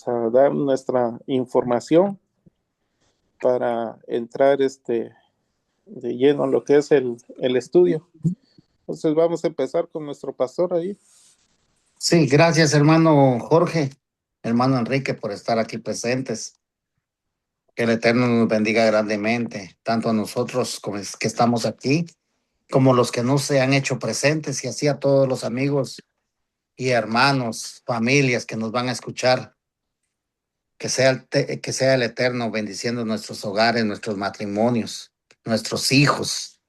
a dar nuestra información para entrar de lleno a lo que es el estudio. Entonces vamos a empezar con nuestro pastor ahí. Sí, gracias hermano Jorge, hermano Enrique, por estar aquí presentes. Que el Eterno nos bendiga grandemente, tanto a nosotros como que estamos aquí, como los que no se han hecho presentes, y así a todos los amigos y hermanos, familias que nos van a escuchar. Que sea el Eterno bendiciendo nuestros hogares, nuestros matrimonios, nuestros hijos.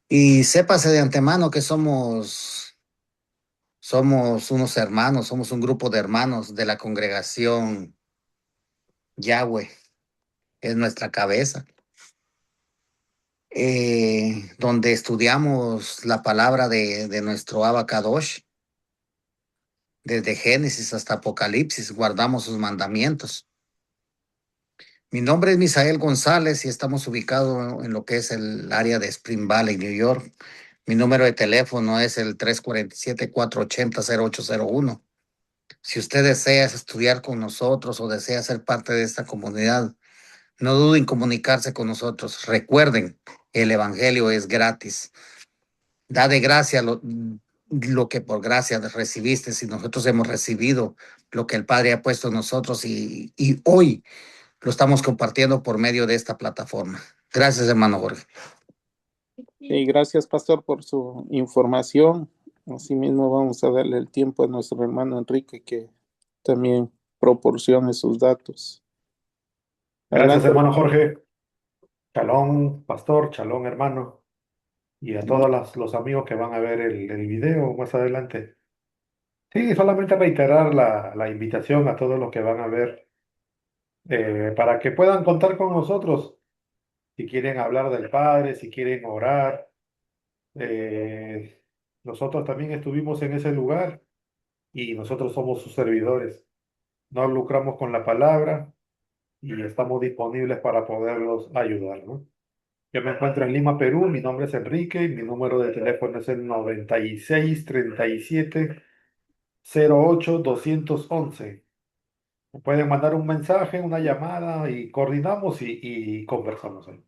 Y sépase de antemano que somos unos hermanos, somos un grupo de hermanos de la congregación Yahweh, es nuestra cabeza, donde estudiamos la palabra de nuestro Abacadosh, desde Génesis hasta Apocalipsis, guardamos sus mandamientos. Mi nombre es Misael González y estamos ubicados en lo que es el área de Spring Valley, New York. Mi número de teléfono es el 347-480-0801. Si usted desea estudiar con nosotros o desea ser parte de esta comunidad, no duden en comunicarse con nosotros. Recuerden, el Evangelio es gratis. Da de gracia lo que por gracia recibiste. Si nosotros hemos recibido lo que el Padre ha puesto en nosotros y hoy lo estamos compartiendo por medio de esta plataforma. Gracias, hermano Jorge. Y gracias, pastor, por su información. Asimismo, vamos a darle el tiempo a nuestro hermano Enrique que también proporcione sus datos. Gracias, Adelante, hermano hermano. Jorge. Shalom, pastor, shalom, hermano. Y a todos los amigos que van a ver el video más adelante. Sí, solamente reiterar la invitación a todos los que van a ver para que puedan contar con nosotros. Si quieren hablar del Padre, si quieren orar. eh, Nosotros también estuvimos en ese lugar y nosotros somos sus servidores. No lucramos con la palabra y estamos disponibles para poderlos ayudar, ¿no? Yo me encuentro en Lima, Perú. Mi nombre es Enrique y mi número de teléfono es el 96 37 08 211. Me pueden mandar un mensaje, una llamada y coordinamos y conversamos ahí.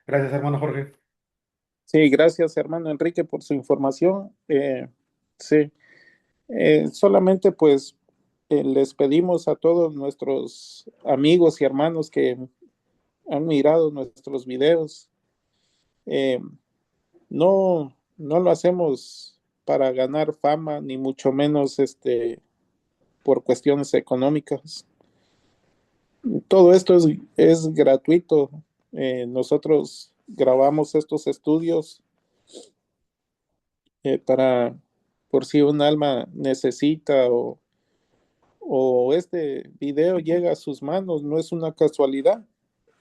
Gracias, hermano Jorge. Sí, gracias, hermano Enrique, por su información. Sí, solamente pues les pedimos a todos nuestros amigos y hermanos que han mirado nuestros videos. eh, no lo hacemos para ganar fama, ni mucho menos por cuestiones económicas. Todo esto es gratuito. Nosotros grabamos estos estudios para, por si un alma necesita o este video llega a sus manos, no es una casualidad.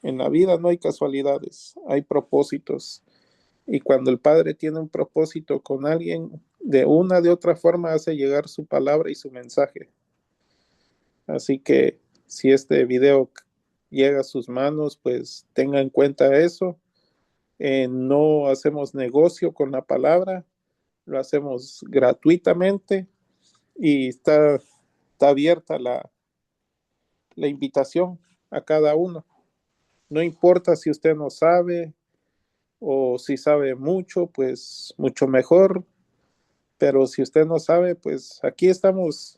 En la vida no hay casualidades, hay propósitos. Y cuando el Padre tiene un propósito con alguien, de una de otra forma hace llegar su palabra y su mensaje. Así que si este video llega a sus manos, pues tenga en cuenta eso. No hacemos negocio con la palabra, lo hacemos gratuitamente y está abierta la invitación a cada uno. No importa si usted no sabe o si sabe mucho, pues mucho mejor. Pero si usted no sabe, pues aquí estamos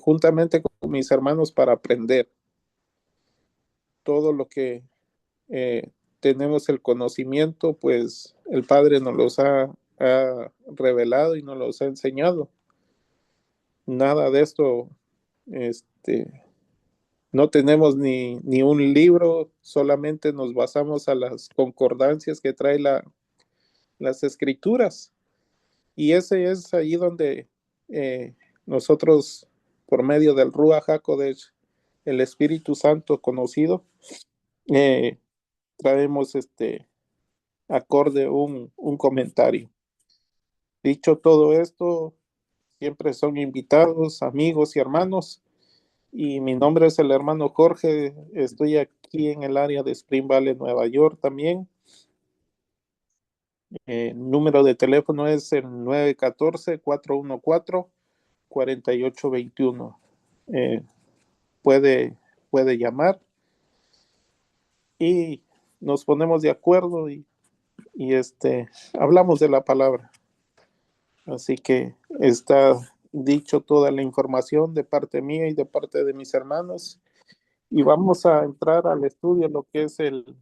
juntamente con mis hermanos para aprender todo lo que eh, tenemos el conocimiento, pues el Padre nos los ha revelado y nos los ha enseñado. Nada de esto, este, no tenemos ni un libro, solamente nos basamos a las concordancias que trae las escrituras. Y ese es ahí donde nosotros, por medio del Ruach HaKodesh, el Espíritu Santo conocido, eh, traemos acorde un comentario. Dicho todo esto, siempre son invitados, amigos y hermanos. Y mi nombre es el hermano Jorge. Estoy aquí en el área de Spring Valley, Nueva York también. El número de teléfono es el 914-414-4821. puede llamar y nos ponemos de acuerdo y hablamos de la palabra. Así que está dicho toda la información de parte mía y de parte de mis hermanos. Y vamos a entrar al estudio, lo que es el,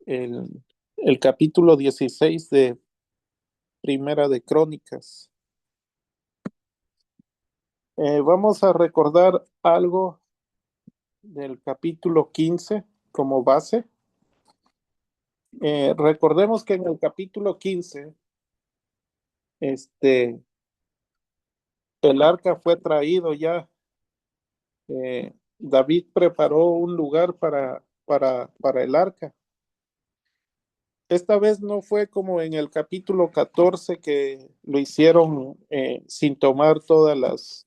el capítulo 16 de Primera de Crónicas. Vamos a recordar algo del capítulo 15 como base. Recordemos que en el capítulo 15, el arca fue traído ya. David preparó un lugar para el arca. Esta vez no fue como en el capítulo 14 que lo hicieron sin tomar todas las,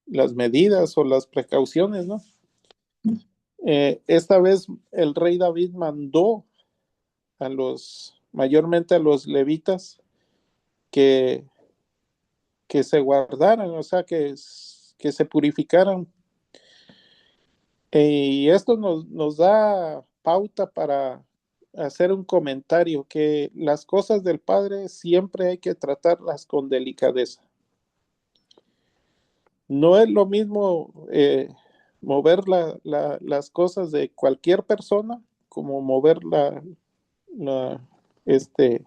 las medidas o las precauciones, ¿no? Esta vez el rey David mandó mayormente a los levitas que, que se guardaran, o sea, que se purificaran. Y esto nos da pauta para hacer un comentario, que las cosas del Padre siempre hay que tratarlas con delicadeza. No es lo mismo mover las cosas de cualquier persona como mover la, este,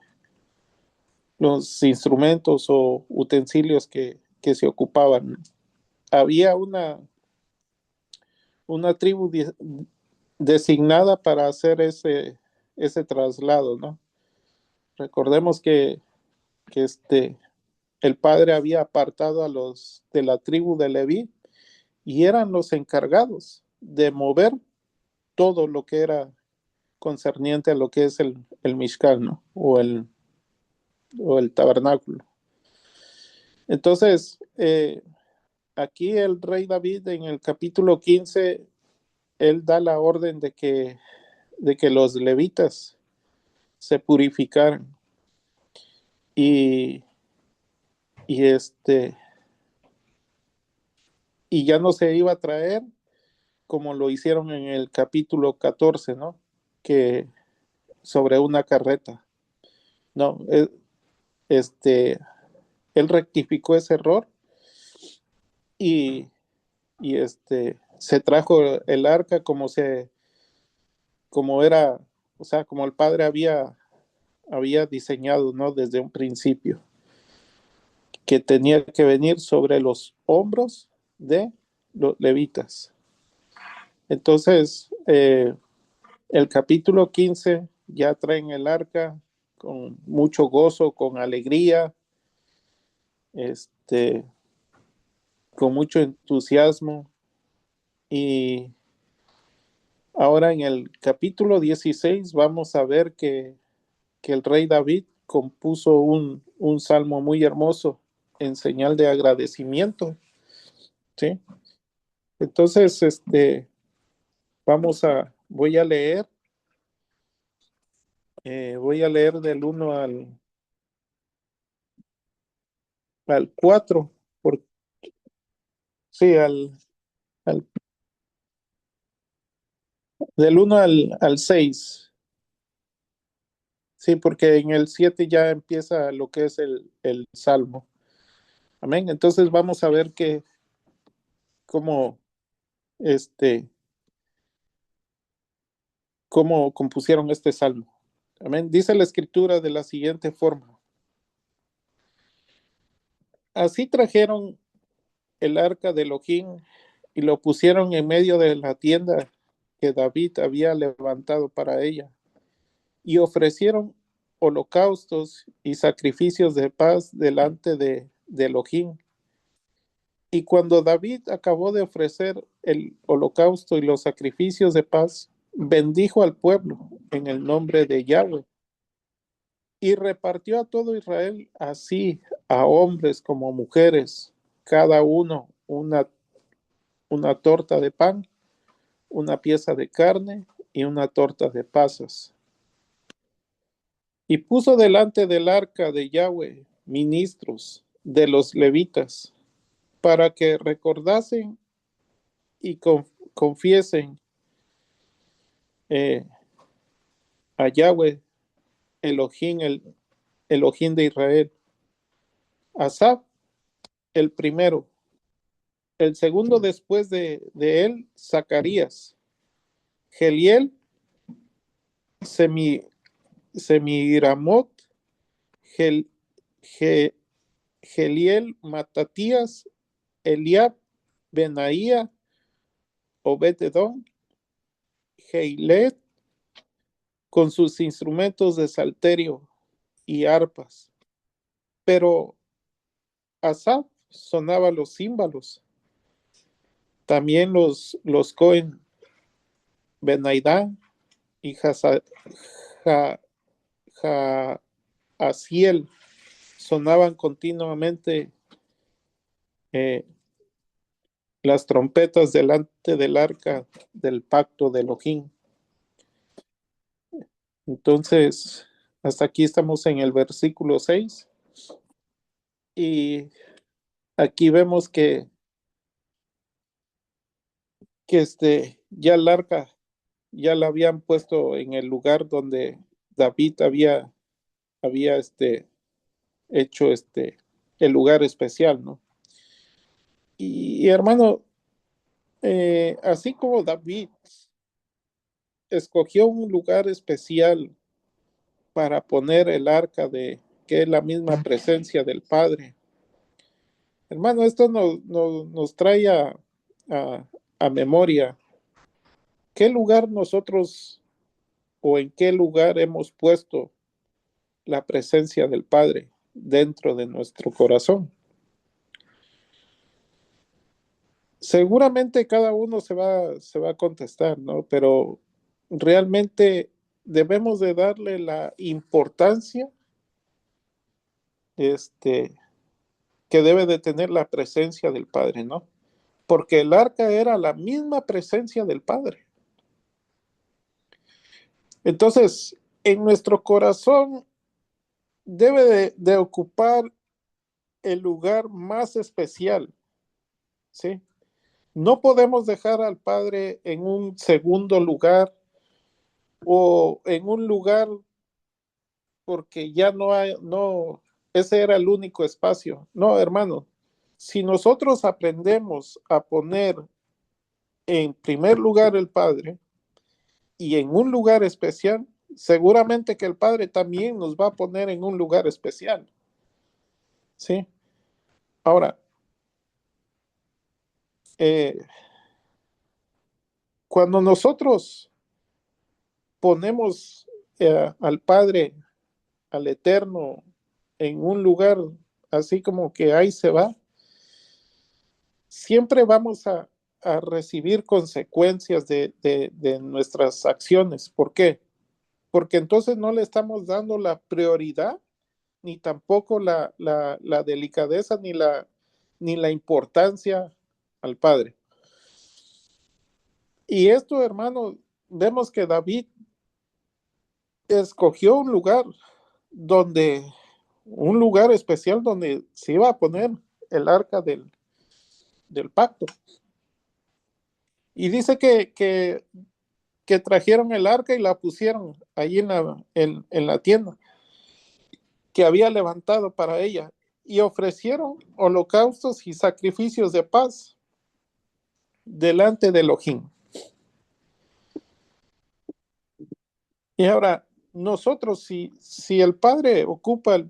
los instrumentos o utensilios que se ocupaban. Había una tribu designada para hacer ese traslado, ¿no? Recordemos que el padre había apartado a los de la tribu de Leví y eran los encargados de mover todo lo que era concerniente a lo que es el Mishkan, ¿no? o el tabernáculo. Entonces, aquí el rey David en el capítulo 15, él da la orden de que los levitas se purificaran y, y y ya no se iba a traer como lo hicieron en el capítulo 14, ¿no? Que sobre una carreta. No, él rectificó ese error y, y se trajo el arca como era, o sea, como el padre había diseñado, ¿no? Desde un principio, que tenía que venir sobre los hombros de los levitas. Entonces, el capítulo 15 ya traen el arca con mucho gozo, con alegría, con mucho entusiasmo. Y ahora en el capítulo 16 vamos a ver que el rey David compuso un salmo muy hermoso en señal de agradecimiento, ¿sí? Entonces, voy a leer del 1 al 4, sí, del 1 al 6, sí, porque en el 7 ya empieza lo que es el salmo. Amén. Entonces vamos a ver cómo, este, cómo compusieron este salmo. Amén. Dice la escritura de la siguiente forma: así trajeron el arca de Elohim y lo pusieron en medio de la tienda que David había levantado para ella, y ofrecieron holocaustos y sacrificios de paz delante de Elohim. Y cuando David acabó de ofrecer el holocausto y los sacrificios de paz, bendijo al pueblo en el nombre de Yahweh y repartió a todo Israel, así a hombres como mujeres, cada uno una torta de pan, una pieza de carne y una torta de pasas. Y puso delante del arca de Yahweh ministros de los levitas, para que recordasen y confiesen a Yahweh, Elohim, el Elohim de Israel. Asaf, el primero. El segundo después de él, Zacarías. Geliel, Semiramot, Gel, Geliel, Matatías, Eliab, Benaía, Obed-edom, Heilet, con sus instrumentos de salterio y arpas. Pero Asaf sonaba los címbalos. También los Cohen, Benaidá y Jaasiel sonaban continuamente las trompetas delante del arca del pacto de Elohim. Entonces, hasta aquí estamos en el versículo 6 y aquí vemos que ya el arca ya la habían puesto en el lugar donde David había hecho el lugar especial, ¿no? Y hermano, así como David escogió un lugar especial para poner el arca que es la misma presencia del Padre. Hermano, esto nos trae a memoria qué lugar nosotros o en qué lugar hemos puesto la presencia del Padre dentro de nuestro corazón. Seguramente cada uno se va a contestar, ¿no? Pero realmente debemos de darle la importancia que debe de tener la presencia del Padre, ¿no? Porque el arca era la misma presencia del Padre. Entonces, en nuestro corazón debe de ocupar el lugar más especial, ¿sí? No podemos dejar al Padre en un segundo lugar o en un lugar porque ya ese era el único espacio. No, hermano, si nosotros aprendemos a poner en primer lugar el Padre y en un lugar especial, seguramente que el Padre también nos va a poner en un lugar especial. ¿Sí? Ahora, cuando nosotros ponemos al Padre, al Eterno, en un lugar así como que ahí se va, siempre vamos a recibir consecuencias de nuestras acciones. ¿Por qué? Porque entonces no le estamos dando la prioridad, ni tampoco la delicadeza, ni la importancia al Padre. Y esto, hermano, vemos que David escogió un lugar especial donde se iba a poner el arca del pacto. Y dice que trajeron el arca y la pusieron ahí en la tienda que había levantado para ella y ofrecieron holocaustos y sacrificios de paz delante de Elohim. Y ahora, nosotros, si el Padre ocupa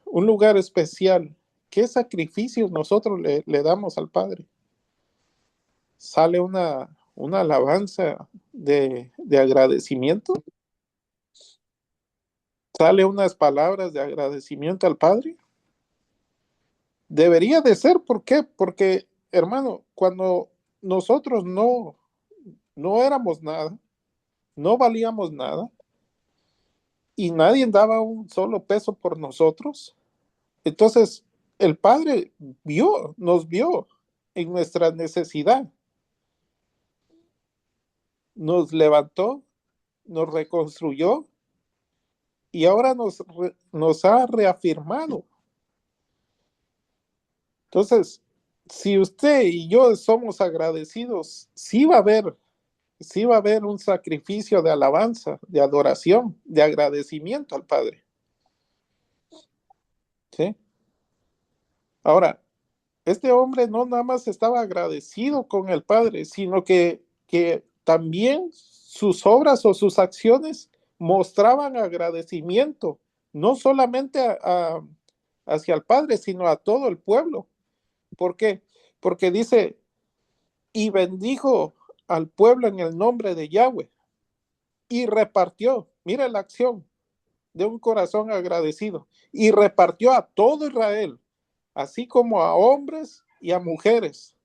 un lugar especial, ¿qué sacrificios nosotros le damos al Padre? Sale una alabanza de agradecimiento, sale unas palabras de agradecimiento al Padre. Debería de ser, ¿por qué? Porque, hermano, cuando nosotros no éramos nada, no valíamos nada, y nadie daba un solo peso por nosotros, entonces el Padre nos vio en nuestra necesidad, nos levantó, nos reconstruyó y ahora nos ha reafirmado. Entonces, si usted y yo somos agradecidos, sí va a haber un sacrificio de alabanza, de adoración, de agradecimiento al Padre. ¿Sí? Ahora, este hombre no nada más estaba agradecido con el Padre, sino que también sus obras o sus acciones mostraban agradecimiento, no solamente hacia el Padre, sino a todo el pueblo. ¿Por qué? Porque dice, y bendijo al pueblo en el nombre de Yahweh y repartió, mira la acción de un corazón agradecido, y repartió a todo Israel, así como a hombres y a mujeres,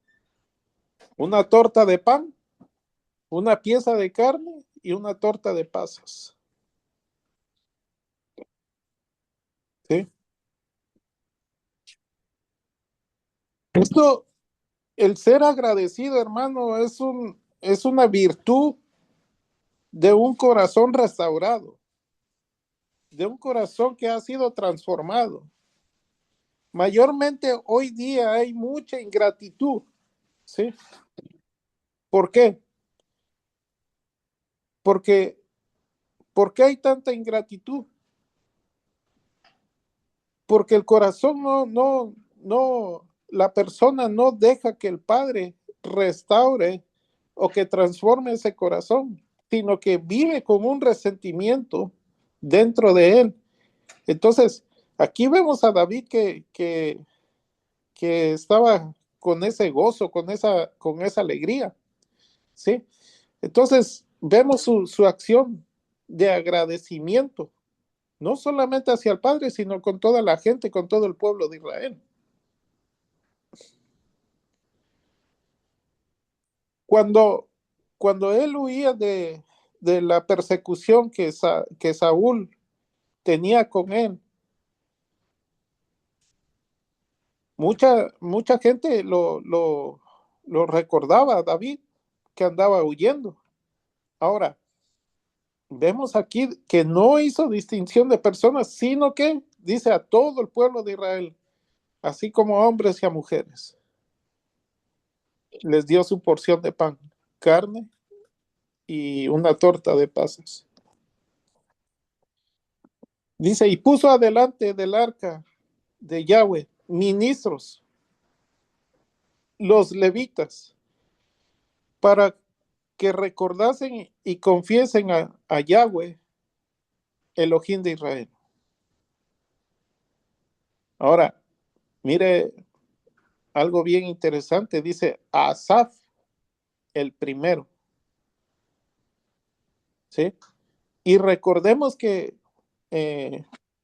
una torta de pan, una pieza de carne y una torta de pasas. ¿Sí? Esto, el ser agradecido, hermano, es una virtud de un corazón restaurado, de un corazón que ha sido transformado. Mayormente hoy día hay mucha ingratitud. ¿Sí? ¿Por qué? Porque, ¿por qué hay tanta ingratitud? Porque el corazón la persona no deja que el Padre restaure o que transforme ese corazón, sino que vive con un resentimiento dentro de él. Entonces, aquí vemos a David que estaba con ese gozo, con esa alegría, ¿sí? Entonces, vemos su acción de agradecimiento, no solamente hacia el Padre, sino con toda la gente, con todo el pueblo de Israel. Cuando, cuando él huía de la persecución que Saúl tenía con él, mucha gente lo recordaba a David, que andaba huyendo. Ahora, vemos aquí que no hizo distinción de personas, sino que dice a todo el pueblo de Israel, así como a hombres y a mujeres. Les dio su porción de pan, carne y una torta de pasas. Dice, y puso adelante del arca de Yahweh ministros, los levitas, para que recordasen y confiesen a Yahweh, Elohim de Israel. Ahora, mire algo bien interesante, dice Asaf, el primero, ¿sí? Y recordemos que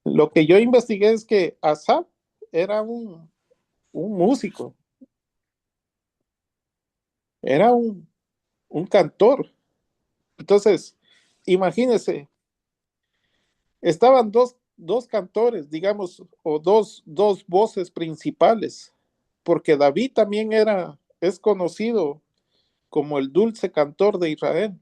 lo que yo investigué es que Asaf era un músico, era un cantor. Entonces, imagínense, estaban dos cantores, digamos, o dos voces principales, porque David también es conocido como el dulce cantor de Israel.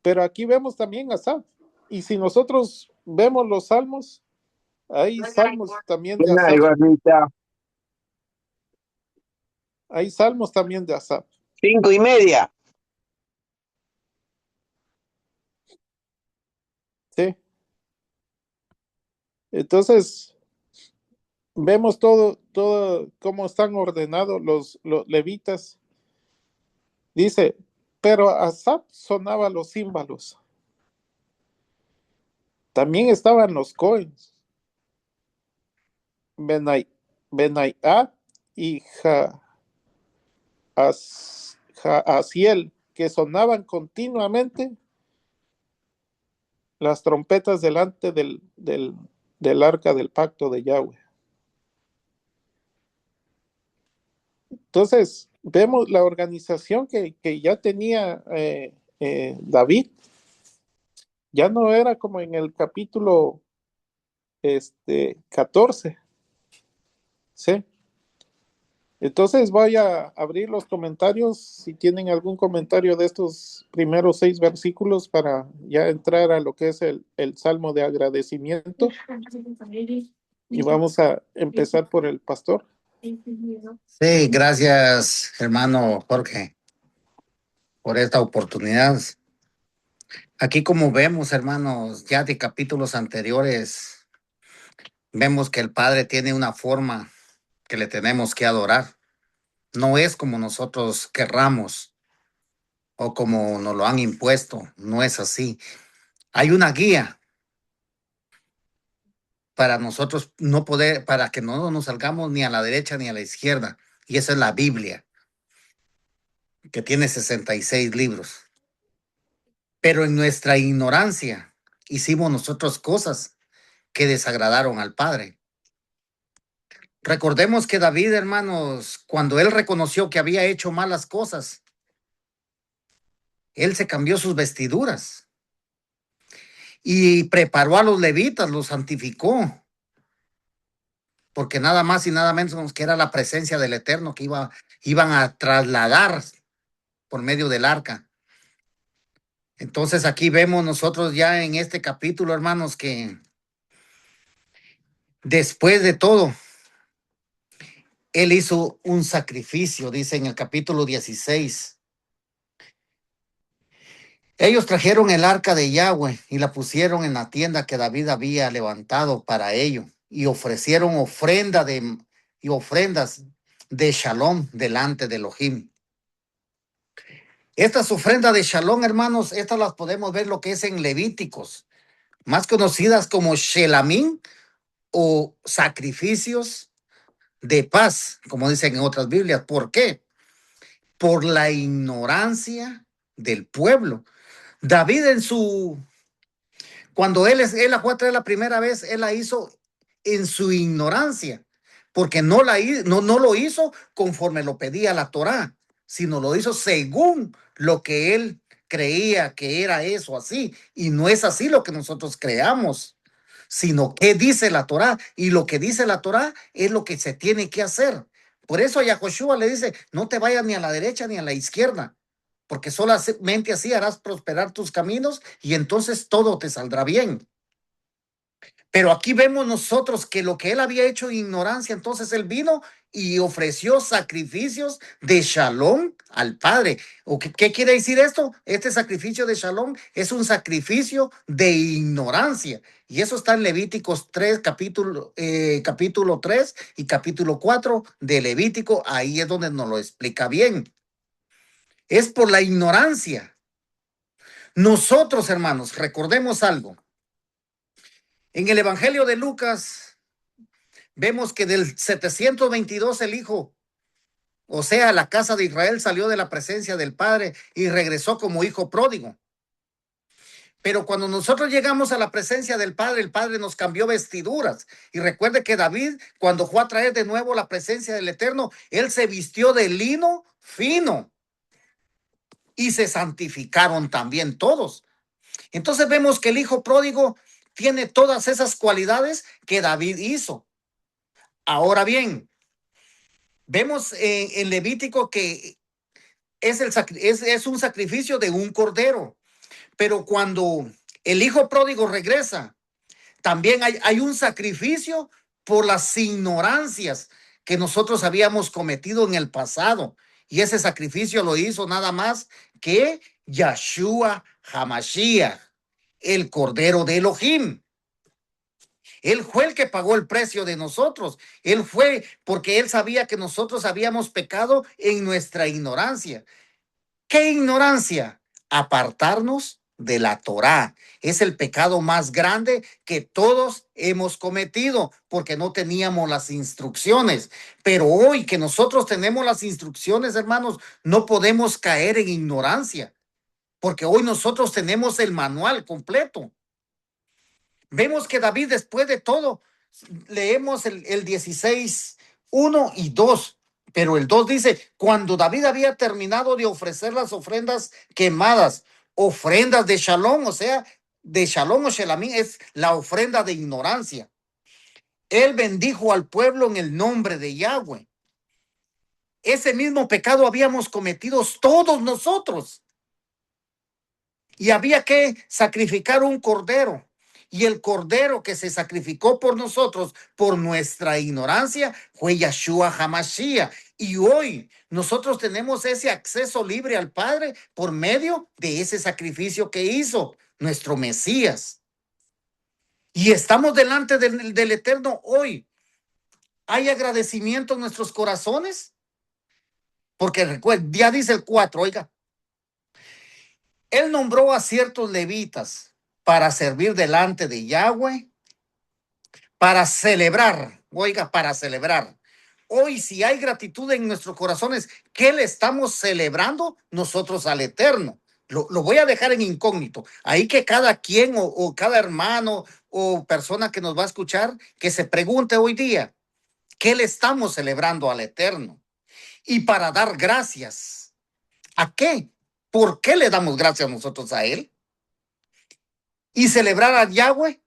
Pero aquí vemos también a Asaf. Y si nosotros vemos los salmos, hay salmos también de Buena, Asaf. Ibarrita. Hay salmos también de Asaf. 5:30. ¿Sí? Entonces, vemos todo cómo están ordenados los levitas. Dice, pero Asaf sonaba los címbalos. También estaban los Coens, Benaiah y Jaasiel, que sonaban continuamente las trompetas delante del arca del pacto de Yahweh. Entonces, vemos la organización que ya tenía David. Ya no era como en el capítulo 14, ¿sí? Entonces voy a abrir los comentarios, si tienen algún comentario de estos primeros 6 versículos para ya entrar a lo que es el salmo de agradecimiento. Y vamos a empezar por el pastor. Sí, gracias, hermano Jorge, por esta oportunidad. Aquí como vemos, hermanos, ya de capítulos anteriores, vemos que el Padre tiene una forma que le tenemos que adorar. No es como nosotros querramos o como nos lo han impuesto, no es así. Hay una guía para nosotros no poder, para que no nos salgamos ni a la derecha ni a la izquierda, y esa es la Biblia, que tiene 66 libros. Pero en nuestra ignorancia hicimos nosotros cosas que desagradaron al Padre. Recordemos que David, hermanos, cuando él reconoció que había hecho malas cosas, él se cambió sus vestiduras y preparó a los levitas, los santificó, porque nada más y nada menos que era la presencia del Eterno que iban a trasladar por medio del arca. Entonces aquí vemos nosotros ya en este capítulo, hermanos, que después de todo, él hizo un sacrificio, dice en el capítulo 16. Ellos trajeron el arca de Yahweh y la pusieron en la tienda que David había levantado para ello y ofrecieron ofrendas de shalom delante de Elohim. Estas ofrendas de shalom, hermanos, estas las podemos ver lo que es en Levíticos, más conocidas como shelamim o sacrificios de paz, como dicen en otras Biblias. ¿Por qué? Por la ignorancia del pueblo. David cuando él la fue a traer la primera vez, él la hizo en su ignorancia, porque no lo hizo conforme lo pedía la Torá, sino lo hizo según lo que él creía que era eso así, y no es así lo que nosotros creamos, sino que dice la Torá, y lo que dice la Torá es lo que se tiene que hacer. Por eso a Yahoshua le dice, no te vayas ni a la derecha ni a la izquierda, porque solamente así harás prosperar tus caminos y entonces todo te saldrá bien. Pero aquí vemos nosotros que lo que él había hecho en ignorancia, entonces él vino y ofreció sacrificios de shalom al Padre. ¿Qué quiere decir esto? Este sacrificio de shalom es un sacrificio de ignorancia. Y eso está en Levíticos 3, capítulo 3 y capítulo 4 de Levítico. Ahí es donde nos lo explica bien. Es por la ignorancia. Nosotros, hermanos, recordemos algo. En el Evangelio de Lucas, vemos que del 722 el Hijo, o sea, la casa de Israel salió de la presencia del Padre y regresó como hijo pródigo. Pero cuando nosotros llegamos a la presencia del Padre, el Padre nos cambió vestiduras. Y recuerde que David, cuando fue a traer de nuevo la presencia del Eterno, él se vistió de lino fino. Y se santificaron también todos. Entonces vemos que el hijo pródigo tiene todas esas cualidades que David hizo. Ahora bien, vemos en Levítico que es un sacrificio de un cordero, pero cuando el hijo pródigo regresa, también hay un sacrificio por las ignorancias que nosotros habíamos cometido en el pasado. Y ese sacrificio lo hizo nada más que Yahshua Hamashiach, el Cordero de Elohim. Él fue el que pagó el precio de nosotros. Él fue porque él sabía que nosotros habíamos pecado en nuestra ignorancia. ¿Qué ignorancia? Apartarnos de la Torá. Es el pecado más grande que todos hemos cometido porque no teníamos las instrucciones. Pero hoy que nosotros tenemos las instrucciones, hermanos, no podemos caer en ignorancia porque hoy nosotros tenemos el manual completo. Vemos que David, después de todo, leemos el 16, 1 y 2, pero el 2 dice, cuando David había terminado de ofrecer las ofrendas quemadas, ofrendas de shalom, o sea, de shalom o shelamín, es la ofrenda de ignorancia. Él bendijo al pueblo en el nombre de Yahweh. Ese mismo pecado habíamos cometido todos nosotros. Y había que sacrificar un cordero. Y el cordero que se sacrificó por nosotros, por nuestra ignorancia, fue Yeshua HaMashiach. Y hoy nosotros tenemos ese acceso libre al Padre por medio de ese sacrificio que hizo nuestro Mesías. Y estamos delante del Eterno hoy. ¿Hay agradecimiento en nuestros corazones? Porque recuerden, ya dice el 4, oiga, Él nombró a ciertos levitas para servir delante de Yahweh, para celebrar, oiga, para celebrar. Hoy, si hay gratitud en nuestros corazones, ¿qué le estamos celebrando nosotros al Eterno? Lo voy a dejar en incógnito. Ahí que cada quien o cada hermano o persona que nos va a escuchar, que se pregunte hoy día, ¿qué le estamos celebrando al Eterno? Y para dar gracias. ¿A qué? ¿Por qué le damos gracias nosotros a Él? Y celebrar a Yahweh,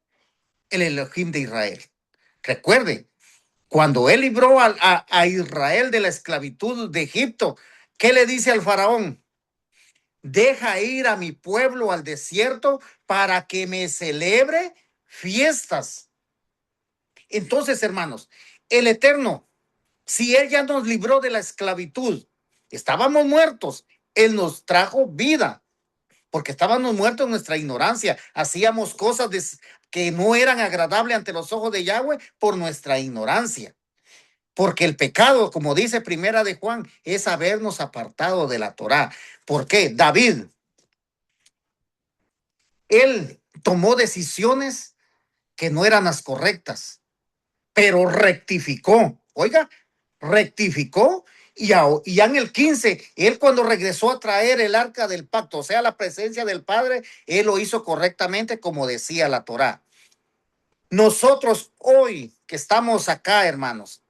el Elohim de Israel. Recuerde, cuando Él libró a Israel de la esclavitud de Egipto, ¿qué le dice al faraón? Deja ir a mi pueblo al desierto para que me celebre fiestas. Entonces, hermanos, el Eterno, si Él ya nos libró de la esclavitud, estábamos muertos, Él nos trajo vida, porque estábamos muertos en nuestra ignorancia, hacíamos cosas que no eran agradables ante los ojos de Yahweh por nuestra ignorancia. Porque el pecado, como dice Primera de Juan, es habernos apartado de la Torá. ¿Por qué? David, él tomó decisiones que no eran las correctas, pero rectificó. Oiga, rectificó y ya en el 15, él cuando regresó a traer el arca del pacto, o sea, la presencia del Padre, él lo hizo correctamente como decía la Torá. Nosotros hoy que estamos acá, hermanos,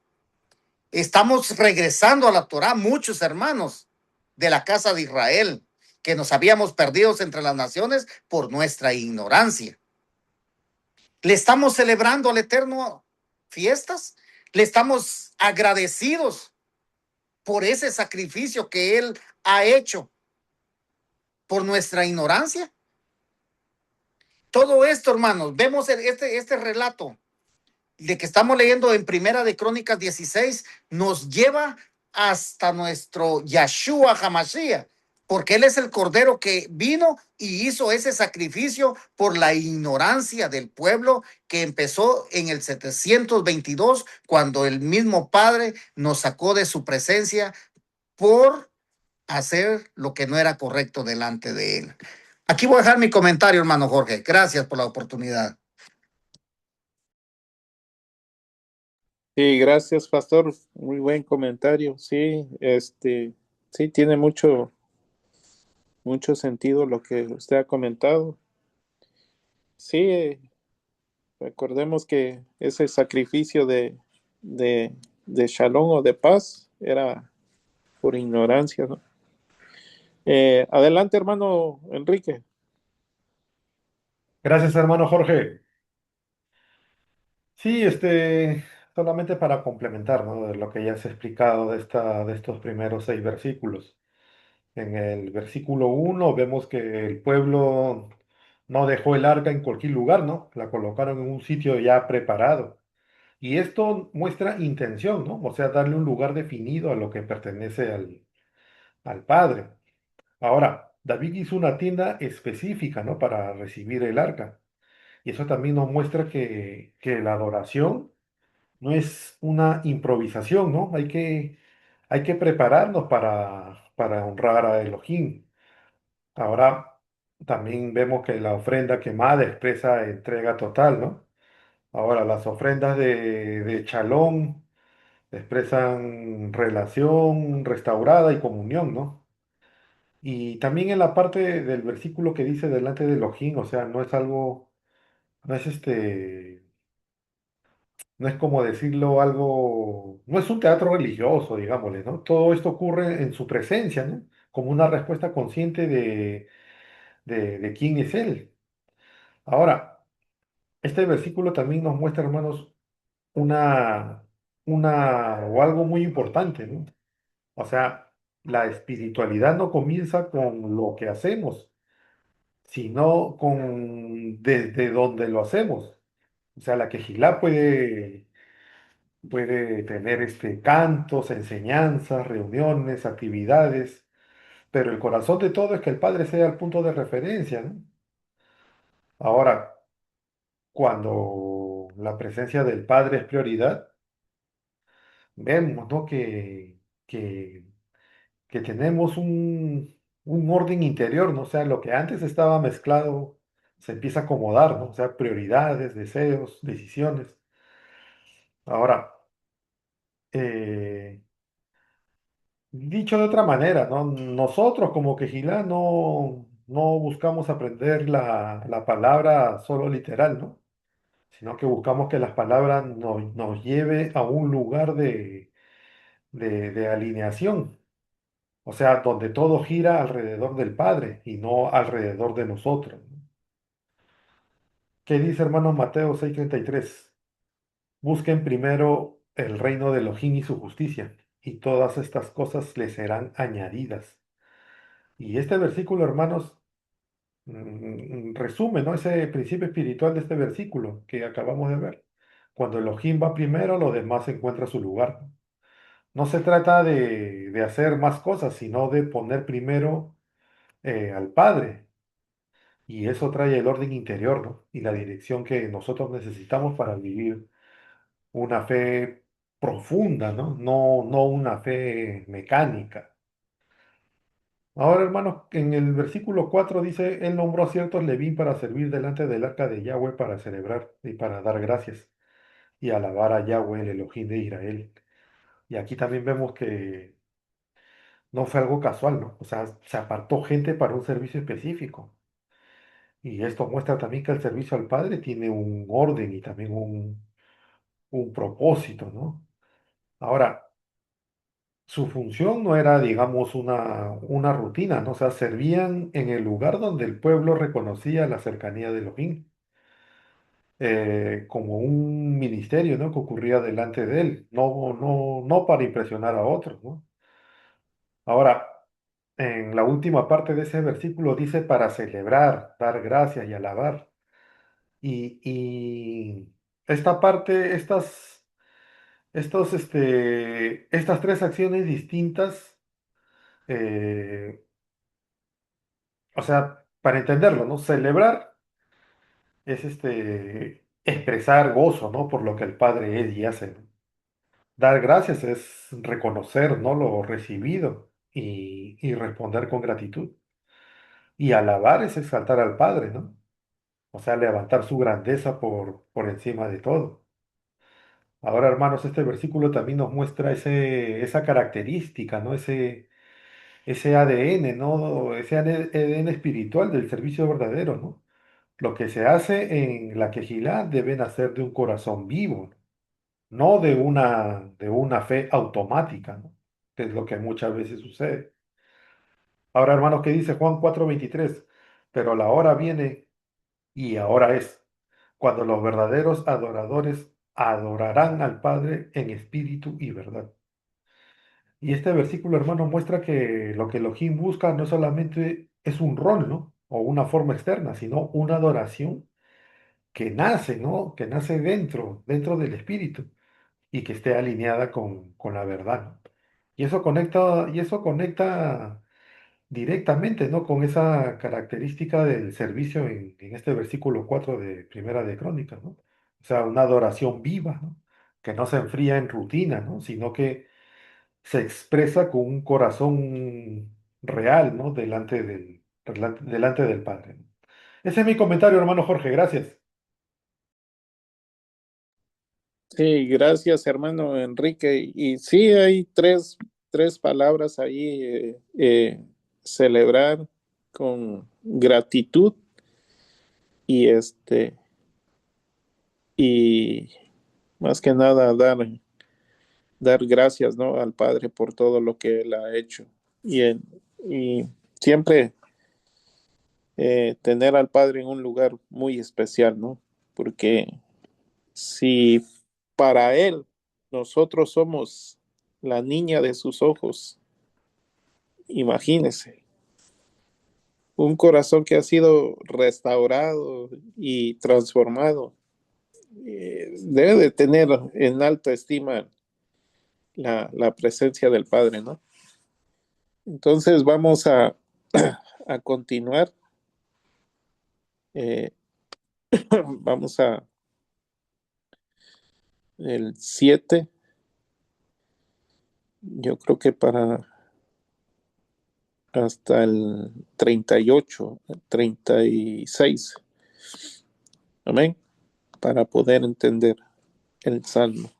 estamos regresando a la Torá, muchos hermanos de la casa de Israel, que nos habíamos perdido entre las naciones por nuestra ignorancia. Le estamos celebrando al Eterno fiestas, le estamos agradecidos por ese sacrificio que Él ha hecho por nuestra ignorancia. Todo esto, hermanos, vemos este relato de que estamos leyendo en Primera de Crónicas 16, nos lleva hasta nuestro Yeshua HaMashiach, porque Él es el Cordero que vino y hizo ese sacrificio por la ignorancia del pueblo que empezó en el 722, cuando el mismo Padre nos sacó de su presencia por hacer lo que no era correcto delante de Él. Aquí voy a dejar mi comentario, hermano Jorge. Gracias por la oportunidad. Sí, gracias, pastor. Muy buen comentario. Sí, sí, tiene mucho sentido lo que usted ha comentado. Sí, recordemos que ese sacrificio de shalom o de paz era por ignorancia, ¿no? Adelante, hermano Enrique. Gracias, hermano Jorge. Sí, solamente para complementar, ¿no? De lo que ya se ha explicado de estos primeros 6 versículos. En el versículo 1 vemos que el pueblo no dejó el arca en cualquier lugar, ¿no? La colocaron en un sitio ya preparado. Y esto muestra intención, ¿no? O sea, darle un lugar definido a lo que pertenece al Padre. Ahora, David hizo una tienda específica, ¿no? Para recibir el arca. Y eso también nos muestra que la adoración no es una improvisación, ¿no? Hay que prepararnos para honrar a Elohim. Ahora también vemos que la ofrenda quemada expresa entrega total, ¿no? Ahora las ofrendas de chalón expresan relación restaurada y comunión, ¿no? Y también en la parte del versículo que dice delante de Elohim, o sea, no es algo, no es no es como decirlo algo, no es un teatro religioso, digámosle, ¿no? Todo esto ocurre en su presencia, ¿no? Como una respuesta consciente de quién es Él. Ahora, este versículo también nos muestra, hermanos, una, o algo muy importante, ¿no? O sea, la espiritualidad no comienza con lo que hacemos, sino desde donde lo hacemos. O sea, la quejilá puede tener cantos, enseñanzas, reuniones, actividades, pero el corazón de todo es que el Padre sea el punto de referencia, ¿no? Ahora, cuando la presencia del Padre es prioridad, vemos, ¿no? que, que tenemos un orden interior, ¿no? O sea, lo que antes estaba mezclado se empieza a acomodar, ¿no? O sea, prioridades, deseos, decisiones. Ahora, eh, dicho de otra manera, ¿no? Nosotros como Quejilá no buscamos aprender la palabra solo literal, ¿no? Sino que buscamos que las palabras nos lleve a un lugar de alineación, o sea, donde todo gira alrededor del Padre y no alrededor de nosotros, ¿no? ¿Qué dice hermanos Mateo 6:33? Busquen primero el reino de Elohim y su justicia, y todas estas cosas les serán añadidas. Y este versículo, hermanos, resume, ¿no? Ese principio espiritual de este versículo que acabamos de ver. Cuando Elohim va primero, lo demás encuentra su lugar. No se trata de hacer más cosas, sino de poner primero al Padre. Y eso trae el orden interior, ¿no? Y la dirección que nosotros necesitamos para vivir una fe profunda, ¿no? No una fe mecánica. Ahora, hermanos, en el versículo 4 dice, Él nombró a ciertos Levín para servir delante del arca de Yahweh para celebrar y para dar gracias y alabar a Yahweh, el Elohim de Israel. Y aquí también vemos que no fue algo casual, ¿no? O sea, se apartó gente para un servicio específico. Y esto muestra también que el servicio al Padre tiene un orden y también un propósito, ¿no? Ahora, su función no era, digamos, una rutina, ¿no? O sea, servían en el lugar donde el pueblo reconocía la cercanía de Elohim, como un ministerio, ¿no? Que ocurría delante de él, no para impresionar a otros, ¿no? Ahora, en la última parte de ese versículo dice para celebrar, dar gracias y alabar. Y esta parte, estas tres acciones distintas, eh, o sea, para entenderlo, ¿no? Celebrar es expresar gozo, ¿no? Por lo que el Padre es y hace, ¿no? Dar gracias es reconocer, ¿no? Lo recibido y responder con gratitud. Y alabar es exaltar al Padre, ¿no? O sea, levantar su grandeza por encima de todo. Ahora, hermanos, este versículo también nos muestra esa característica, ¿no? Ese ADN, ¿no? Ese ADN espiritual del servicio verdadero, ¿no? Lo que se hace en la quejilá debe nacer de un corazón vivo, no de una fe automática, ¿no? Que es lo que muchas veces sucede. Ahora, hermanos, ¿qué dice Juan 4:23? Pero la hora viene y ahora es, cuando los verdaderos adoradores adorarán al Padre en espíritu y verdad. Y este versículo, hermano, muestra que lo que Elohim busca no solamente es un rol, ¿no? O una forma externa, sino una adoración que nace, ¿no? Que nace dentro del espíritu y que esté alineada con la verdad, ¿no? Y eso conecta directamente, ¿no? Con esa característica del servicio en este versículo 4 de Primera de Crónicas, ¿no? O sea, una adoración viva, ¿no? Que no se enfría en rutina, ¿no? Sino que se expresa con un corazón real, ¿no? Delante del Padre, ¿no? Ese es mi comentario, hermano Jorge, gracias. Sí, gracias, hermano Enrique. Y sí, hay tres palabras ahí, celebrar con gratitud y y más que nada dar gracias, ¿no? Al Padre por todo lo que Él ha hecho. Y siempre tener al Padre en un lugar muy especial, ¿no? Porque si para Él nosotros somos la niña de sus ojos, imagínese. un corazón que ha sido restaurado y transformado, debe de tener en alta estima la presencia del Padre, ¿no? Entonces vamos a continuar. Eh, vamos a el 7. Yo creo que para hasta el 38, 36. Amén. Para poder entender el Salmo.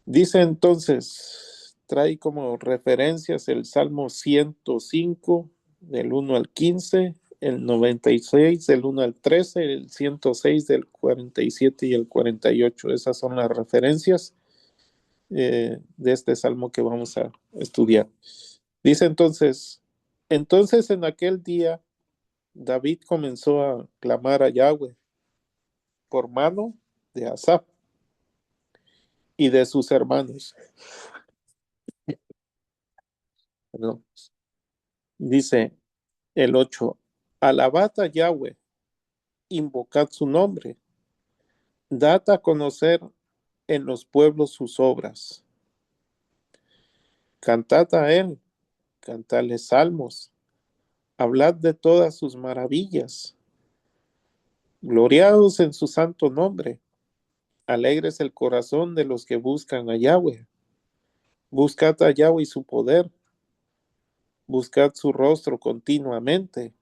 Dice entonces, trae como referencias el Salmo 105, del 1 al 15, el 96, del 1 al 13, el 106, del 47 y el 48. Esas son las referencias de este Salmo que vamos a estudiar. Dice entonces en aquel día David comenzó a clamar a Yahweh por mano de Asaf y de sus hermanos. Perdón. Dice el 8, alabad a Yahweh, invocad su nombre, dad a conocer en los pueblos sus obras, cantad a él, cantadle salmos, hablad de todas sus maravillas, gloriaos en su santo nombre, alegres el corazón de los que buscan a Yahweh, buscad a Yahweh y su poder, buscad su rostro continuamente,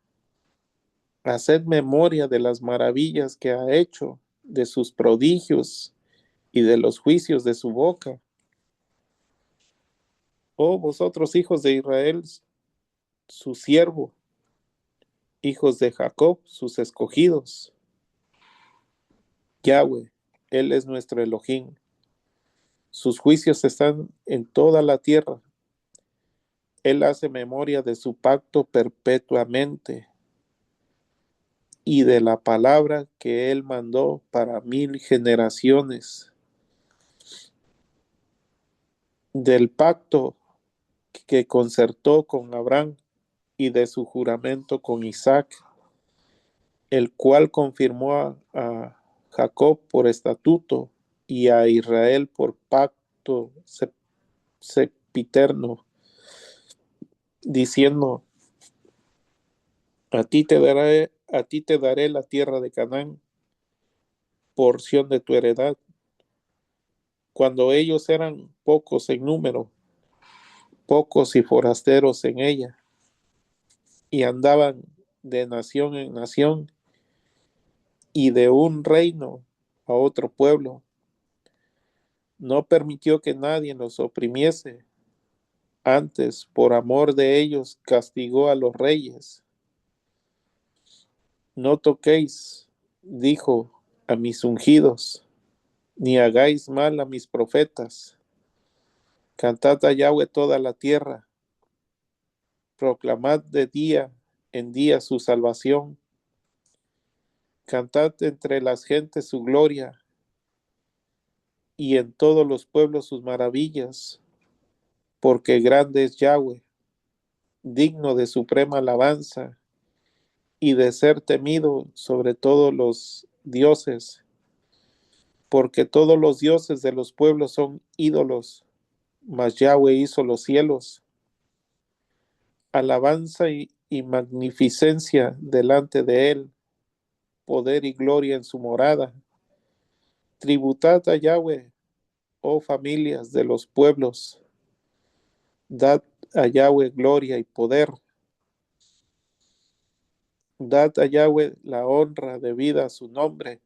haced memoria de las maravillas que ha hecho, de sus prodigios y de los juicios de su boca. Oh, vosotros hijos de Israel, su siervo, hijos de Jacob, sus escogidos. Yahweh, Él es nuestro Elohim. Sus juicios están en toda la tierra. Él hace memoria de su pacto perpetuamente y de la palabra que Él mandó para 1000 generaciones. Del pacto que concertó con Abraham y de su juramento con Isaac, el cual confirmó a Jacob por estatuto y a Israel por pacto sempiterno, diciendo, a ti te daré la tierra de Canaán, porción de tu heredad. Cuando ellos eran pocos en número, pocos y forasteros en ella, y andaban de nación en nación y de un reino a otro pueblo, no permitió que nadie los oprimiese. Antes, por amor de ellos, castigó a los reyes. No toquéis, dijo, a mis ungidos, ni hagáis mal a mis profetas. Cantad a Yahweh toda la tierra. Proclamad de día en día su salvación. Cantad entre las gentes su gloria y en todos los pueblos sus maravillas, porque grande es Yahweh, digno de suprema alabanza y de ser temido sobre todos los dioses, porque todos los dioses de los pueblos son ídolos, mas Yahweh hizo los cielos. Alabanza y magnificencia delante de él, poder y gloria en su morada. Tributad a Yahweh, oh familias de los pueblos, dad a Yahweh gloria y poder. Dad a Yahweh la honra debida a su nombre.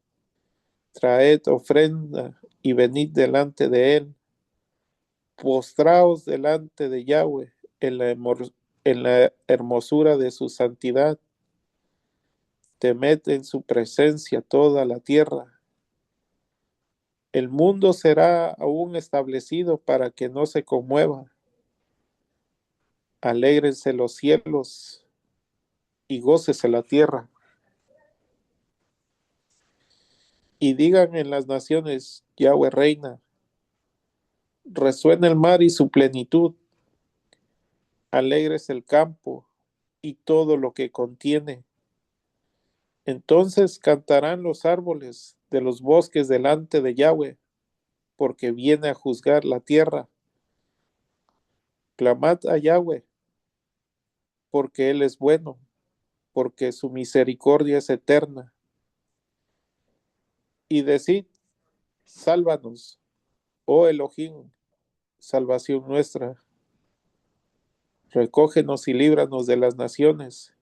Traed ofrenda y venid delante de él. Postraos delante de Yahweh en la hermosura de su santidad. Temed en su presencia toda la tierra. El mundo será aún establecido para que no se conmueva. Alégrense los cielos y gócese la tierra. Y digan en las naciones, Yahweh reina. Resuena el mar y su plenitud. Alegres el campo y todo lo que contiene. Entonces cantarán los árboles de los bosques delante de Yahweh, porque viene a juzgar la tierra. Clamad a Yahweh, porque Él es bueno, porque su misericordia es eterna. Y decid, sálvanos, oh Elohim, salvación nuestra. Recógenos y líbranos de las naciones,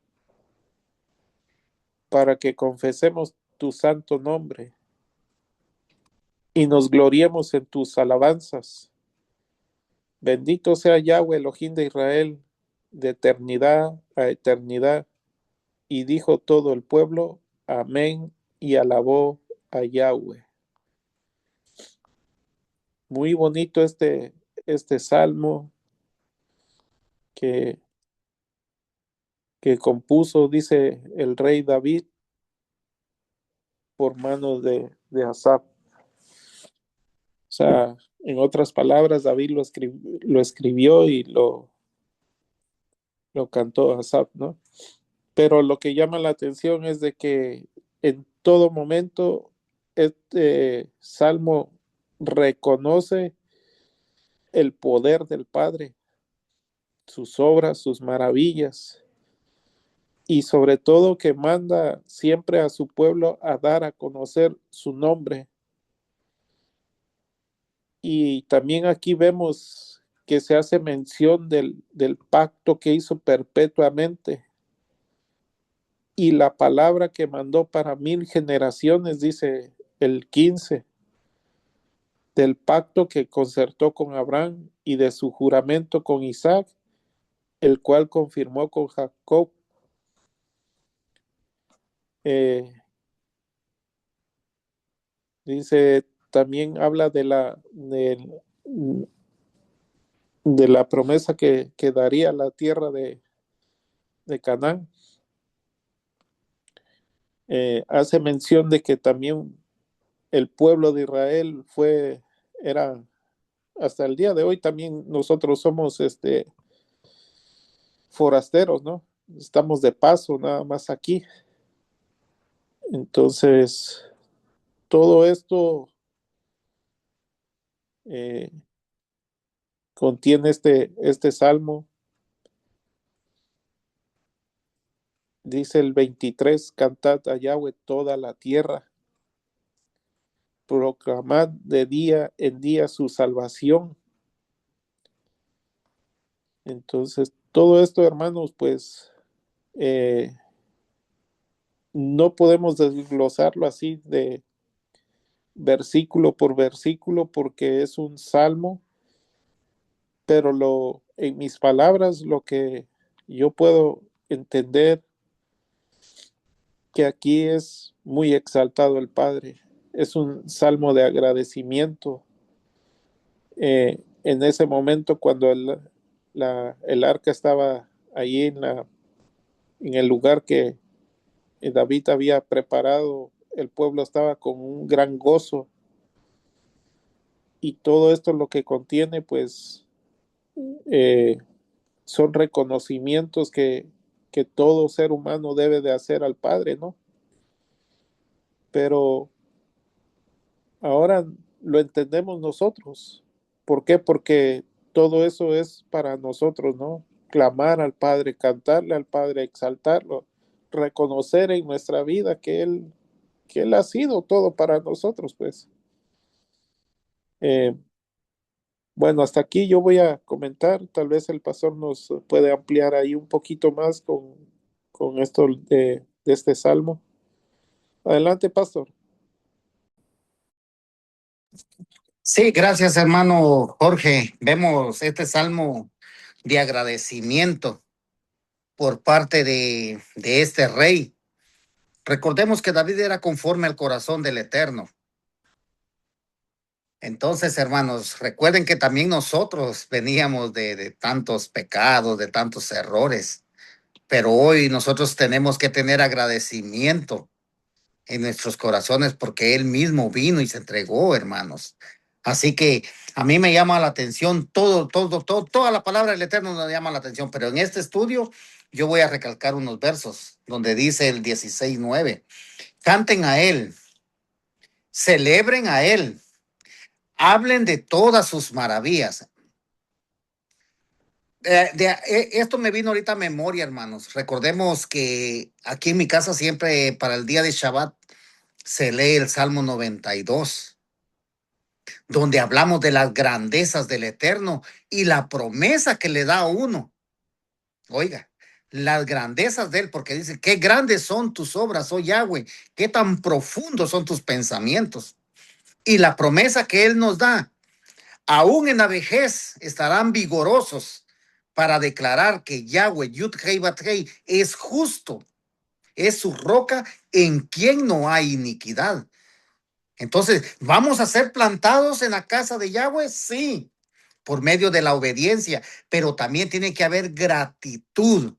para que confesemos tu santo nombre y nos gloriemos en tus alabanzas. Bendito sea Yahweh, Elohim de Israel, de eternidad a eternidad. Y dijo todo el pueblo, amén, y alabó a Yahweh. Muy bonito este salmo que, que compuso, dice el rey David, por manos de Asaf. O sea, en otras palabras, David lo escribió y lo cantó Asaf, ¿no? Pero lo que llama la atención es de que en todo momento este salmo reconoce el poder del Padre, sus obras, sus maravillas, y sobre todo que manda siempre a su pueblo a dar a conocer su nombre. Y también aquí vemos que se hace mención del pacto que hizo perpetuamente y la palabra que mandó para 1000 generaciones, dice el 15, del pacto que concertó con Abraham y de su juramento con Isaac, el cual confirmó con Jacob. Eh, Dice, también habla de la promesa que daría la tierra de Canaán. Hace mención de que también el pueblo de Israel era, hasta el día de hoy también nosotros somos forasteros, ¿no? Estamos de paso nada más aquí. Entonces, todo esto eh, contiene este salmo. Dice el 23, cantad a Yahweh toda la tierra, proclamad de día en día su salvación. Entonces, todo esto, hermanos, pues no podemos desglosarlo así de versículo por versículo porque es un salmo, pero en mis palabras, lo que yo puedo entender que aquí es muy exaltado el Padre. Es un salmo de agradecimiento. En ese momento, cuando el arca estaba allí en el lugar que David había preparado, el pueblo estaba con un gran gozo. Y todo esto lo que contiene, pues, eh, son reconocimientos que todo ser humano debe de hacer al Padre, ¿no? Pero ahora lo entendemos nosotros. ¿Por qué? Porque todo eso es para nosotros, ¿no? Clamar al Padre, cantarle al Padre, exaltarlo, reconocer en nuestra vida que Él ha sido todo para nosotros, pues. Eh, bueno, hasta aquí yo voy a comentar, tal vez el pastor nos puede ampliar ahí un poquito más con esto de este salmo. Adelante, pastor. Sí, gracias, hermano Jorge. Vemos este salmo de agradecimiento por parte de este rey. Recordemos que David era conforme al corazón del Eterno. Entonces, hermanos, recuerden que también nosotros veníamos de tantos pecados, de tantos errores, pero hoy nosotros tenemos que tener agradecimiento en nuestros corazones porque Él mismo vino y se entregó, hermanos. Así que a mí me llama la atención toda la palabra del Eterno me llama la atención, pero en este estudio yo voy a recalcar unos versos donde dice el 16:9, canten a Él, celebren a Él, hablen de todas sus maravillas. Esto me vino ahorita a memoria, hermanos. Recordemos que aquí en mi casa siempre para el día de Shabbat se lee el Salmo 92, donde hablamos de las grandezas del Eterno y la promesa que le da a uno. Oiga, las grandezas de Él, porque dice, qué grandes son tus obras, oh Yahweh, qué tan profundos son tus pensamientos. Y la promesa que Él nos da, aún en la vejez estarán vigorosos para declarar que Yahweh, Yud-Hei Bat-Hei, es justo, es su roca en quien no hay iniquidad. Entonces, ¿vamos a ser plantados en la casa de Yahweh? Sí, por medio de la obediencia, pero también tiene que haber gratitud.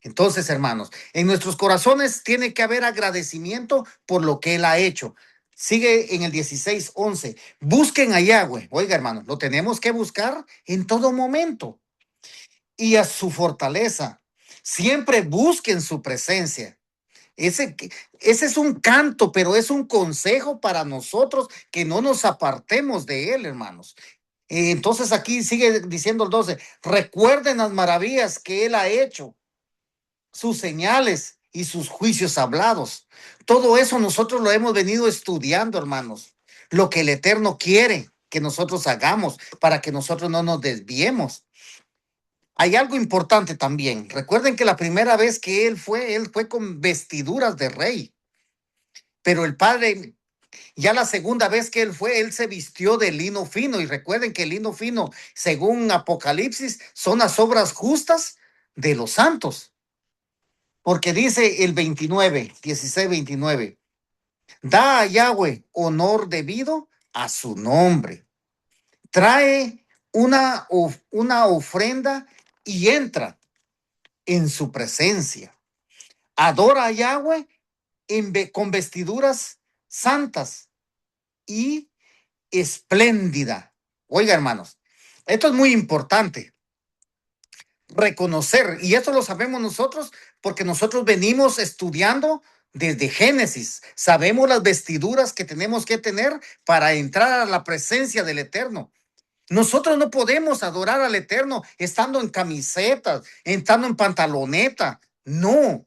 Entonces, hermanos, en nuestros corazones tiene que haber agradecimiento por lo que Él ha hecho. Sigue en el 16:11. Busquen a Yahweh. Oiga, hermanos, lo tenemos que buscar en todo momento. Y a su fortaleza. Siempre busquen su presencia. Ese es un canto, pero es un consejo para nosotros que no nos apartemos de Él, hermanos. Entonces aquí sigue diciendo el 12, recuerden las maravillas que Él ha hecho, sus señales y sus juicios hablados. Todo eso nosotros lo hemos venido estudiando, hermanos. Lo que el Eterno quiere que nosotros hagamos para que nosotros no nos desviemos. Hay algo importante también. Recuerden que la primera vez que él fue con vestiduras de rey. Pero el Padre, ya la segunda vez que él se vistió de lino fino. Y recuerden que el lino fino, según Apocalipsis, son las obras justas de los santos. Porque dice el 16:29, da a Yahweh honor debido a su nombre. Trae una ofrenda y entra en su presencia. Adora a Yahweh con vestiduras santas y espléndida. Oiga, hermanos, esto es muy importante. Reconocer, y esto lo sabemos nosotros porque nosotros venimos estudiando desde Génesis. Sabemos las vestiduras que tenemos que tener para entrar a la presencia del Eterno. Nosotros no podemos adorar al Eterno estando en camisetas, estando en pantaloneta. No.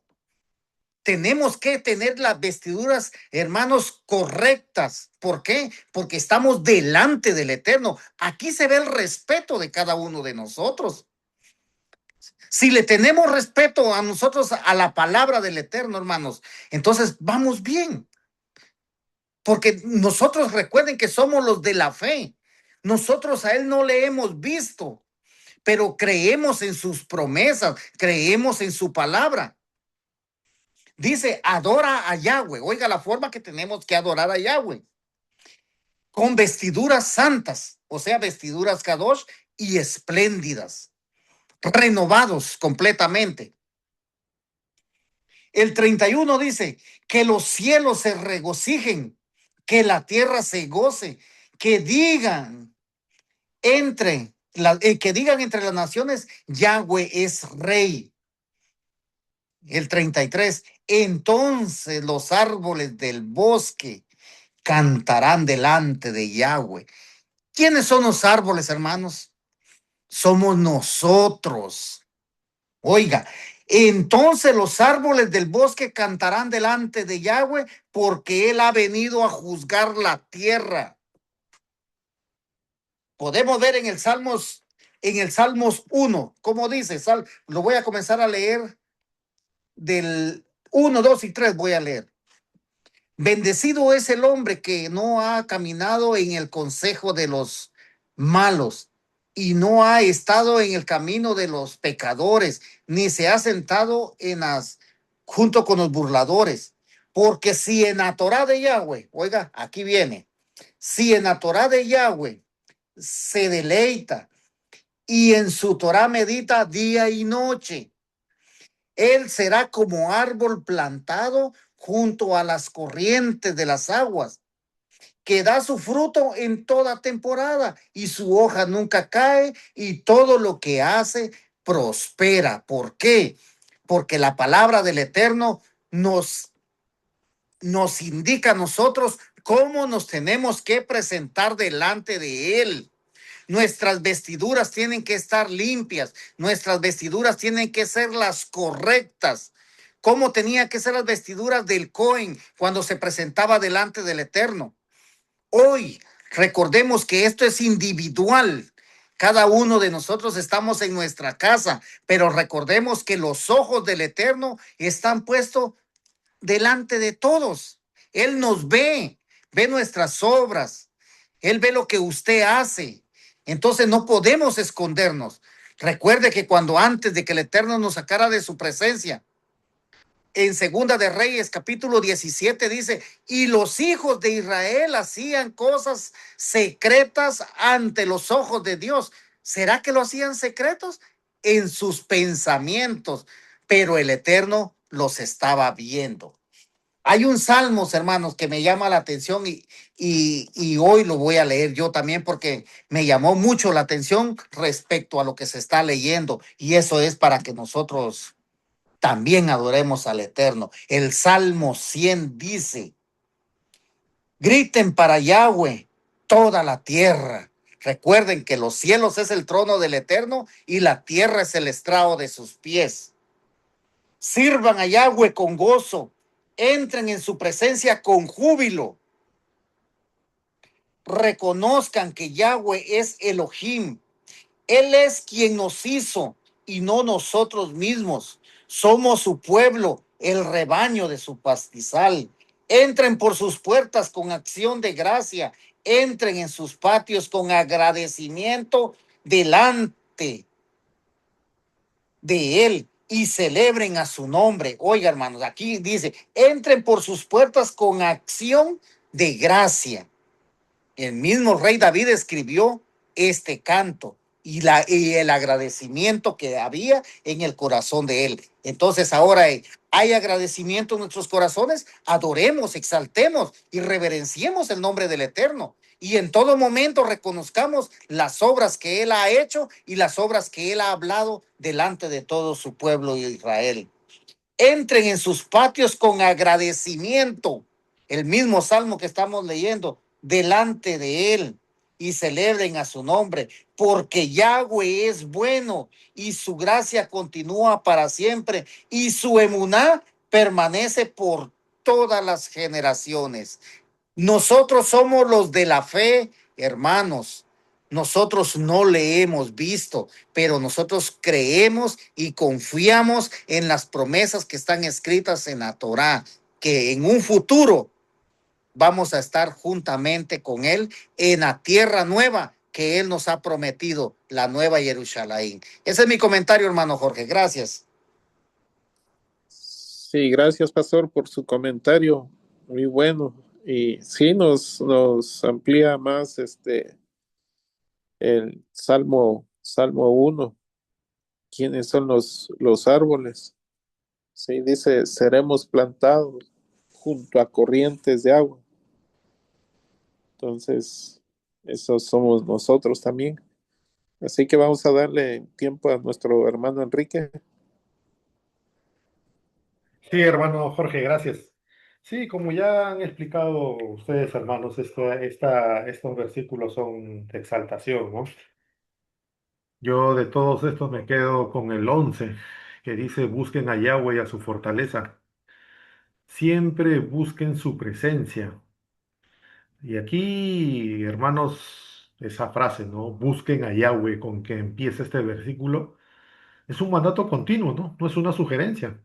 Tenemos que tener las vestiduras, hermanos, correctas. ¿Por qué? Porque estamos delante del Eterno. Aquí se ve el respeto de cada uno de nosotros. Si le tenemos respeto a nosotros, a la palabra del Eterno, hermanos, entonces vamos bien. Porque nosotros recuerden que somos los de la fe. Nosotros a Él no le hemos visto, pero creemos en sus promesas, creemos en su palabra. Dice, adora a Yahweh. Oiga la forma que tenemos que adorar a Yahweh. Con vestiduras santas, o sea, vestiduras kadosh y espléndidas. Renovados completamente. El 31 dice, que los cielos se regocijen, que la tierra se goce, que digan entre las naciones, Yahweh es rey. El 33, entonces los árboles del bosque cantarán delante de Yahweh. ¿Quiénes son los árboles, hermanos? Somos nosotros. Oiga, entonces los árboles del bosque cantarán delante de Yahweh porque Él ha venido a juzgar la tierra. Podemos ver en el Salmos 1, ¿cómo dice? Lo voy a comenzar a leer del 1, 2 y 3 voy a leer. Bendecido es el hombre que no ha caminado en el consejo de los malos y no ha estado en el camino de los pecadores, ni se ha sentado junto con los burladores. Porque si en la Torá de Yahweh, oiga, aquí viene, si en la Torá de Yahweh se deleita y en su Torá medita día y noche, él será como árbol plantado junto a las corrientes de las aguas, que da su fruto en toda temporada y su hoja nunca cae y todo lo que hace prospera. ¿Por qué? Porque la palabra del Eterno nos indica a nosotros cómo nos tenemos que presentar delante de Él. Nuestras vestiduras tienen que estar limpias, nuestras vestiduras tienen que ser las correctas. ¿Cómo tenía que ser las vestiduras del Cohen cuando se presentaba delante del Eterno? Hoy recordemos que esto es individual. Cada uno de nosotros estamos en nuestra casa, pero recordemos que los ojos del Eterno están puestos delante de todos. Él nos ve, ve nuestras obras, Él ve lo que usted hace. Entonces no podemos escondernos. Recuerde que cuando antes de que el Eterno nos sacara de su presencia, en Segunda de Reyes, capítulo 17, dice, y los hijos de Israel hacían cosas secretas ante los ojos de Dios. ¿Será que lo hacían secretos? En sus pensamientos, pero el Eterno los estaba viendo. Hay un salmos, hermanos, que me llama la atención y hoy lo voy a leer yo también porque me llamó mucho la atención respecto a lo que se está leyendo y eso es para que nosotros también adoremos al Eterno. El Salmo 100 dice, griten para Yahweh toda la tierra. Recuerden que los cielos es el trono del Eterno y la tierra es el estrado de sus pies. Sirvan a Yahweh con gozo, entren en su presencia con júbilo. Reconozcan que Yahweh es Elohim. Él es quien nos hizo y no nosotros mismos. Somos su pueblo, el rebaño de su pastizal. Entren por sus puertas con acción de gracia. Entren en sus patios con agradecimiento delante de Él y celebren a su nombre. Oiga, hermanos, aquí dice, entren por sus puertas con acción de gracia. El mismo rey David escribió este canto y el agradecimiento que había en el corazón de él. Entonces ahora hay agradecimiento en nuestros corazones, adoremos, exaltemos y reverenciemos el nombre del Eterno. Y en todo momento reconozcamos las obras que él ha hecho y las obras que él ha hablado delante de todo su pueblo de Israel. Entren en sus patios con agradecimiento. El mismo salmo que estamos leyendo, delante de él y celebren a su nombre, porque Yahweh es bueno y su gracia continúa para siempre y su emuná permanece por todas las generaciones. Nosotros somos los de la fe, hermanos. Nosotros no le hemos visto, pero nosotros creemos y confiamos en las promesas que están escritas en la Torá, que en un futuro vamos a estar juntamente con Él en la tierra nueva que Él nos ha prometido, la nueva Jerusalén. Ese es mi comentario, hermano Jorge. Gracias. Sí, gracias, pastor, por su comentario. Muy bueno. Y sí, nos amplía más el Salmo 1. ¿Quiénes son los árboles? Sí, dice, seremos plantados junto a corrientes de agua. Entonces, esos somos nosotros también. Así que vamos a darle tiempo a nuestro hermano Enrique. Sí, hermano Jorge, gracias. Sí, como ya han explicado ustedes, hermanos, estos versículos son de exaltación, ¿no? Yo de todos estos me quedo con el 11 que dice, busquen a Yahweh y a su fortaleza. Siempre busquen su presencia. Y aquí, hermanos, esa frase, ¿no? Busquen a Yahweh con que empieza este versículo, es un mandato continuo, ¿no? No es una sugerencia.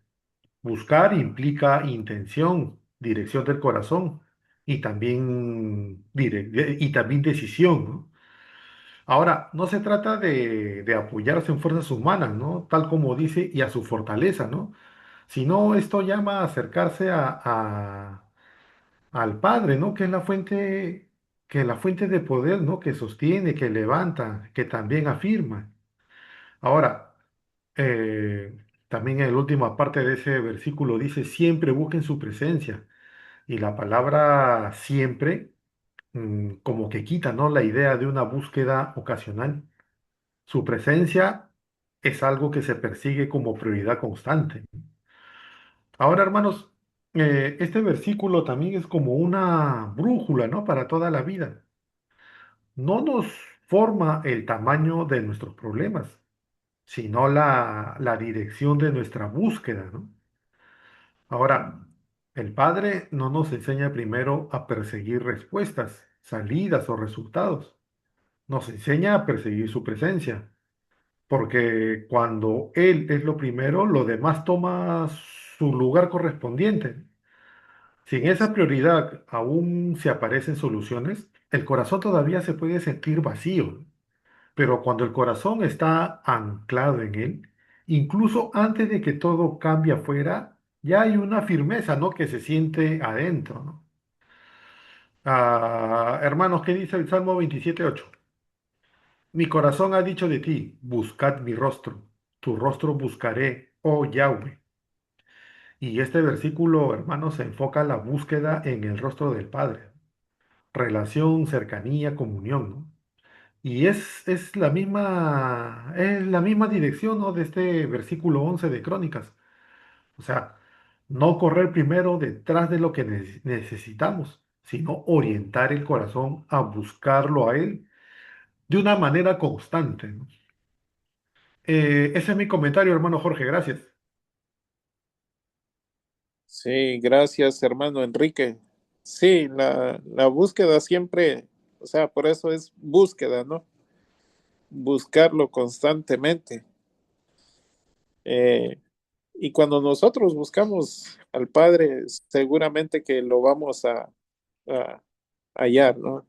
Buscar implica intención, dirección del corazón y también decisión, ¿no? Ahora, no se trata de apoyarse en fuerzas humanas, ¿no? Tal como dice, y a su fortaleza, ¿no? Sino esto llama a acercarse al Padre, ¿no? Que es la fuente de poder, ¿no? Que sostiene, que levanta, que también afirma. Ahora, eh, también en la última parte de ese versículo dice, siempre busquen su presencia. Y la palabra siempre como que quita, ¿no? La idea de una búsqueda ocasional. Su presencia es algo que se persigue como prioridad constante. Ahora, hermanos, este versículo también es como una brújula, ¿no? Para toda la vida. No nos forma el tamaño de nuestros problemas, sino la dirección de nuestra búsqueda, ¿no? Ahora, el Padre no nos enseña primero a perseguir respuestas, salidas o resultados. Nos enseña a perseguir su presencia, porque cuando Él es lo primero, lo demás toma su lugar correspondiente. Si en esa prioridad aún se aparecen soluciones, el corazón todavía se puede sentir vacío, pero cuando el corazón está anclado en Él, incluso antes de que todo cambie afuera, ya hay una firmeza, ¿no? Que se siente adentro, ¿no? Hermanos, ¿qué dice el Salmo 27:8? Mi corazón ha dicho de ti, buscad mi rostro, tu rostro buscaré, oh Yahweh. Y este versículo, hermanos, se enfoca la búsqueda en el rostro del Padre, relación, cercanía, comunión, ¿no? Y es la misma dirección, ¿no? De este versículo 11 de Crónicas. O sea, no correr primero detrás de lo que necesitamos, sino orientar el corazón a buscarlo a Él de una manera constante, ¿no? Ese es mi comentario, hermano Jorge, gracias. Sí, gracias, hermano Enrique. Sí, la búsqueda siempre, o sea, por eso es búsqueda, ¿no? Buscarlo constantemente. Eh, y cuando nosotros buscamos al Padre, seguramente que lo vamos a hallar, ¿no? O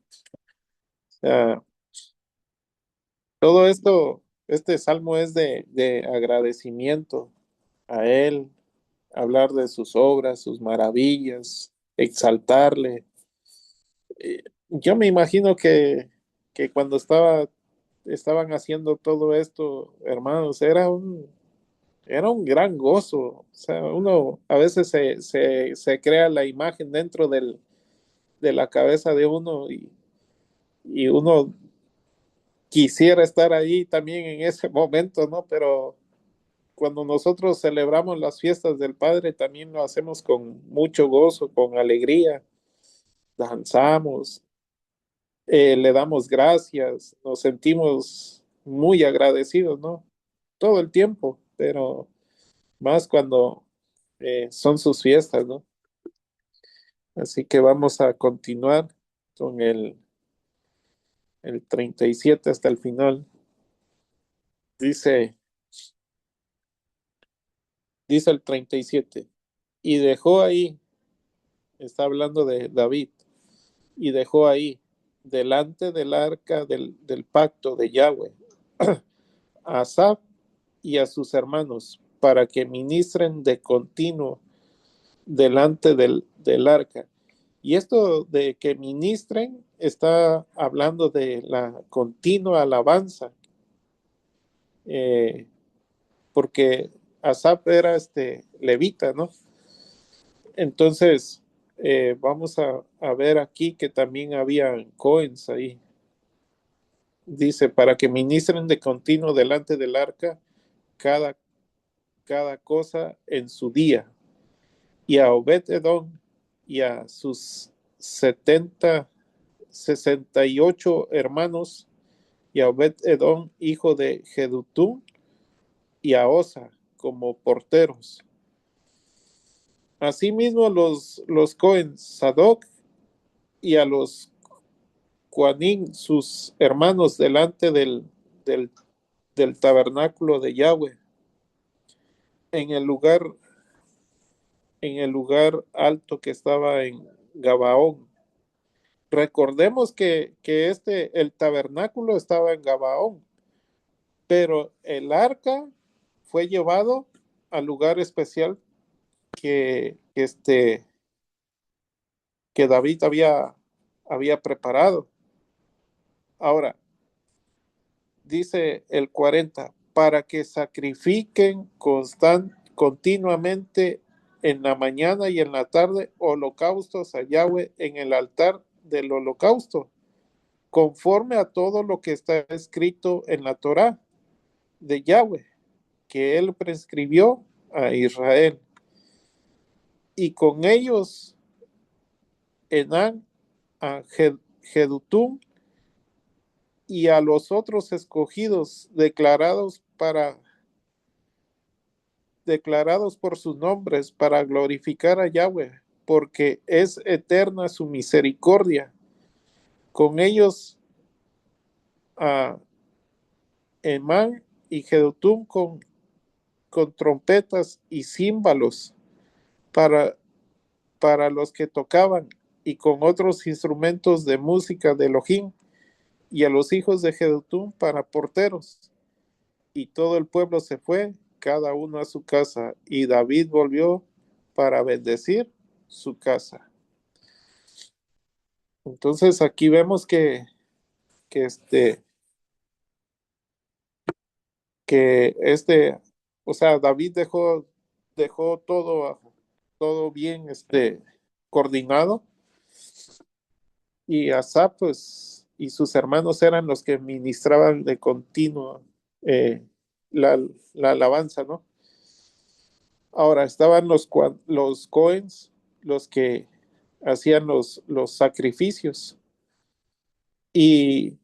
sea, todo esto, este salmo es de agradecimiento a Él, hablar de sus obras, sus maravillas, exaltarle. Yo me imagino que cuando estaban haciendo todo esto, hermanos, era un gran gozo. O sea, uno a veces se crea la imagen dentro de la cabeza de uno y uno quisiera estar ahí también en ese momento, ¿no? Pero cuando nosotros celebramos las fiestas del Padre, también lo hacemos con mucho gozo, con alegría, danzamos, le damos gracias, nos sentimos muy agradecidos, ¿no? Todo el tiempo, pero más cuando son sus fiestas, ¿no? Así que vamos a continuar con el 37 hasta el final. Dice, dice el 37, y dejó ahí, está hablando de David, y dejó ahí, delante del arca del pacto de Yahweh, a Asaf y a sus hermanos, para que ministren de continuo delante del arca. Y esto de que ministren está hablando de la continua alabanza, eh, porque Asaf era levita, ¿no? Entonces, vamos a ver aquí que también había cohens ahí. Dice, para que ministren de continuo delante del arca cada, cada cosa en su día. Y a Obed-Edom y a sus 70, 68 hermanos, y a Obed-Edom, hijo de Jedutún, y a Osa como porteros. Asimismo los Cohen Sadoc y a los Cuanín, sus hermanos, delante del, del tabernáculo de Yahweh, en el lugar, en el lugar alto que estaba en Gabaón. Recordemos que el tabernáculo estaba en Gabaón, pero el arca fue llevado al lugar especial que que David había preparado. Ahora, dice el 40, para que sacrifiquen continuamente en la mañana y en la tarde holocaustos a Yahweh en el altar del holocausto, conforme a todo lo que está escrito en la Torá de Yahweh, que él prescribió a Israel. Y con ellos, Enán, a Jedutum y a los otros escogidos declarados por sus nombres para glorificar a Yahweh, porque es eterna su misericordia. Con ellos a Emán y Jedutum con trompetas y címbalos para los que tocaban, y con otros instrumentos de música de Elohim, y a los hijos de Jedutum para porteros. Y todo el pueblo se fue, cada uno a su casa, y David volvió para bendecir su casa. Entonces aquí vemos que o sea, David dejó todo bien coordinado, y Asaf, pues, y sus hermanos eran los que ministraban de continuo la, la alabanza, ¿no? Ahora estaban los Cohens, los que hacían los sacrificios. Y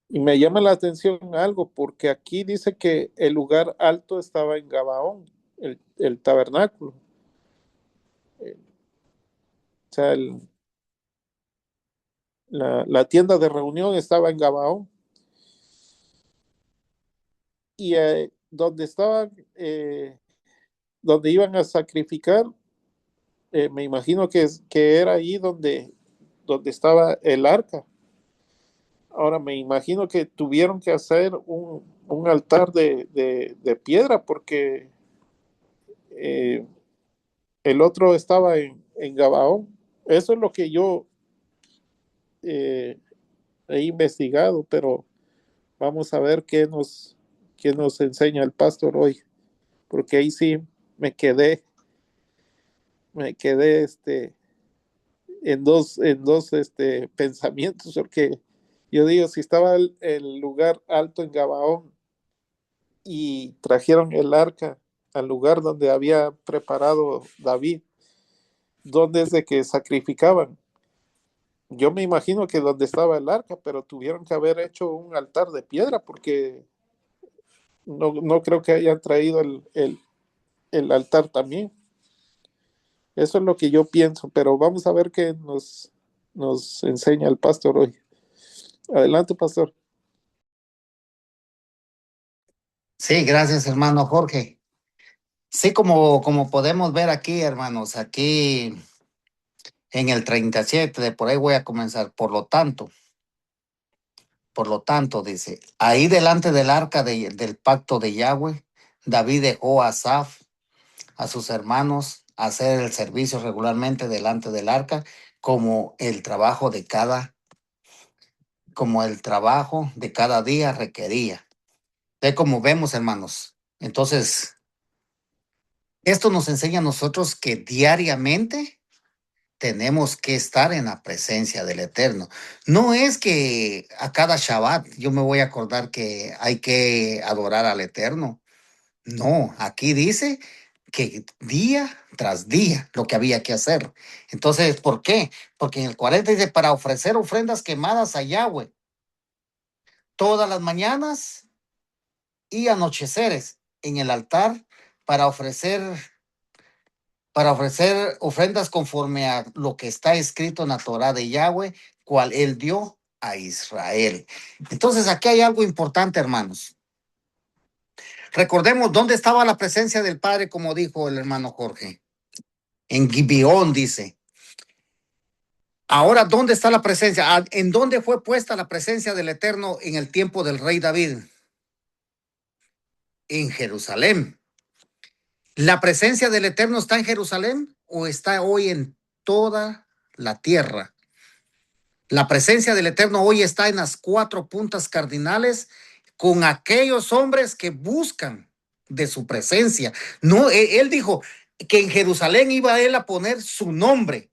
me llama la atención algo, porque aquí dice que el lugar alto estaba en Gabaón, el tabernáculo. O sea, la tienda de reunión estaba en Gabaón. Y donde iban a sacrificar, me imagino que era ahí donde estaba el arca. Ahora me imagino que tuvieron que hacer un altar de piedra, porque el otro estaba en Gabaón. Eso es lo que yo he investigado, pero vamos a ver qué nos enseña el pastor hoy, porque ahí sí me quedé en dos pensamientos, porque yo digo, si estaba el lugar alto en Gabaón y trajeron el arca al lugar donde había preparado David, donde es de que sacrificaban. Yo me imagino que donde estaba el arca, pero tuvieron que haber hecho un altar de piedra, porque no creo que hayan traído el altar también. Eso es lo que yo pienso, pero vamos a ver qué nos enseña el pastor hoy. Adelante, pastor. Sí, gracias, hermano Jorge. Sí, como podemos ver aquí, hermanos, aquí en el 37, de por ahí voy a comenzar. Por lo tanto, dice, ahí delante del arca del pacto de Yahweh, David dejó a Asaf, a sus hermanos, hacer el servicio regularmente delante del arca, como el trabajo de cada día requería. De como vemos, hermanos. Entonces, esto nos enseña a nosotros que diariamente tenemos que estar en la presencia del Eterno. No es que a cada Shabbat yo me voy a acordar que hay que adorar al Eterno. No, aquí dice que día tras día lo que había que hacer. Entonces, ¿por qué? Porque en el 40 dice para ofrecer ofrendas quemadas a Yahweh todas las mañanas y anocheceres en el altar para ofrecer ofrendas conforme a lo que está escrito en la Torá de Yahweh, cual él dio a Israel. Entonces, aquí hay algo importante, hermanos. Recordemos dónde estaba la presencia del Padre, como dijo el hermano Jorge. En Gibeón, dice. Ahora, ¿dónde está la presencia? ¿En dónde fue puesta la presencia del Eterno en el tiempo del rey David? En Jerusalén. ¿La presencia del Eterno está en Jerusalén o está hoy en toda la tierra? La presencia del Eterno hoy está en las 4 puntas cardinales con aquellos hombres que buscan de su presencia. No, él dijo que en Jerusalén iba él a poner su nombre,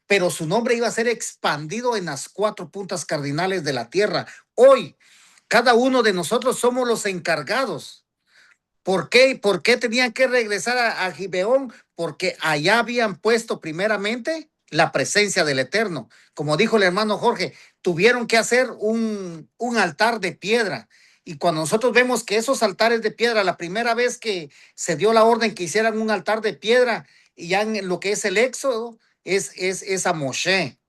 pero su nombre iba a ser expandido en las 4 puntas cardinales de la tierra. Hoy, cada uno de nosotros somos los encargados. ¿Por qué? ¿Por qué tenían que regresar a Gibeón? Porque allá habían puesto primeramente la presencia del Eterno. Como dijo el hermano Jorge, tuvieron que hacer un altar de piedra. Y cuando nosotros vemos que esos altares de piedra, la primera vez que se dio la orden que hicieran un altar de piedra, y ya en lo que es el Éxodo, es a Moshe,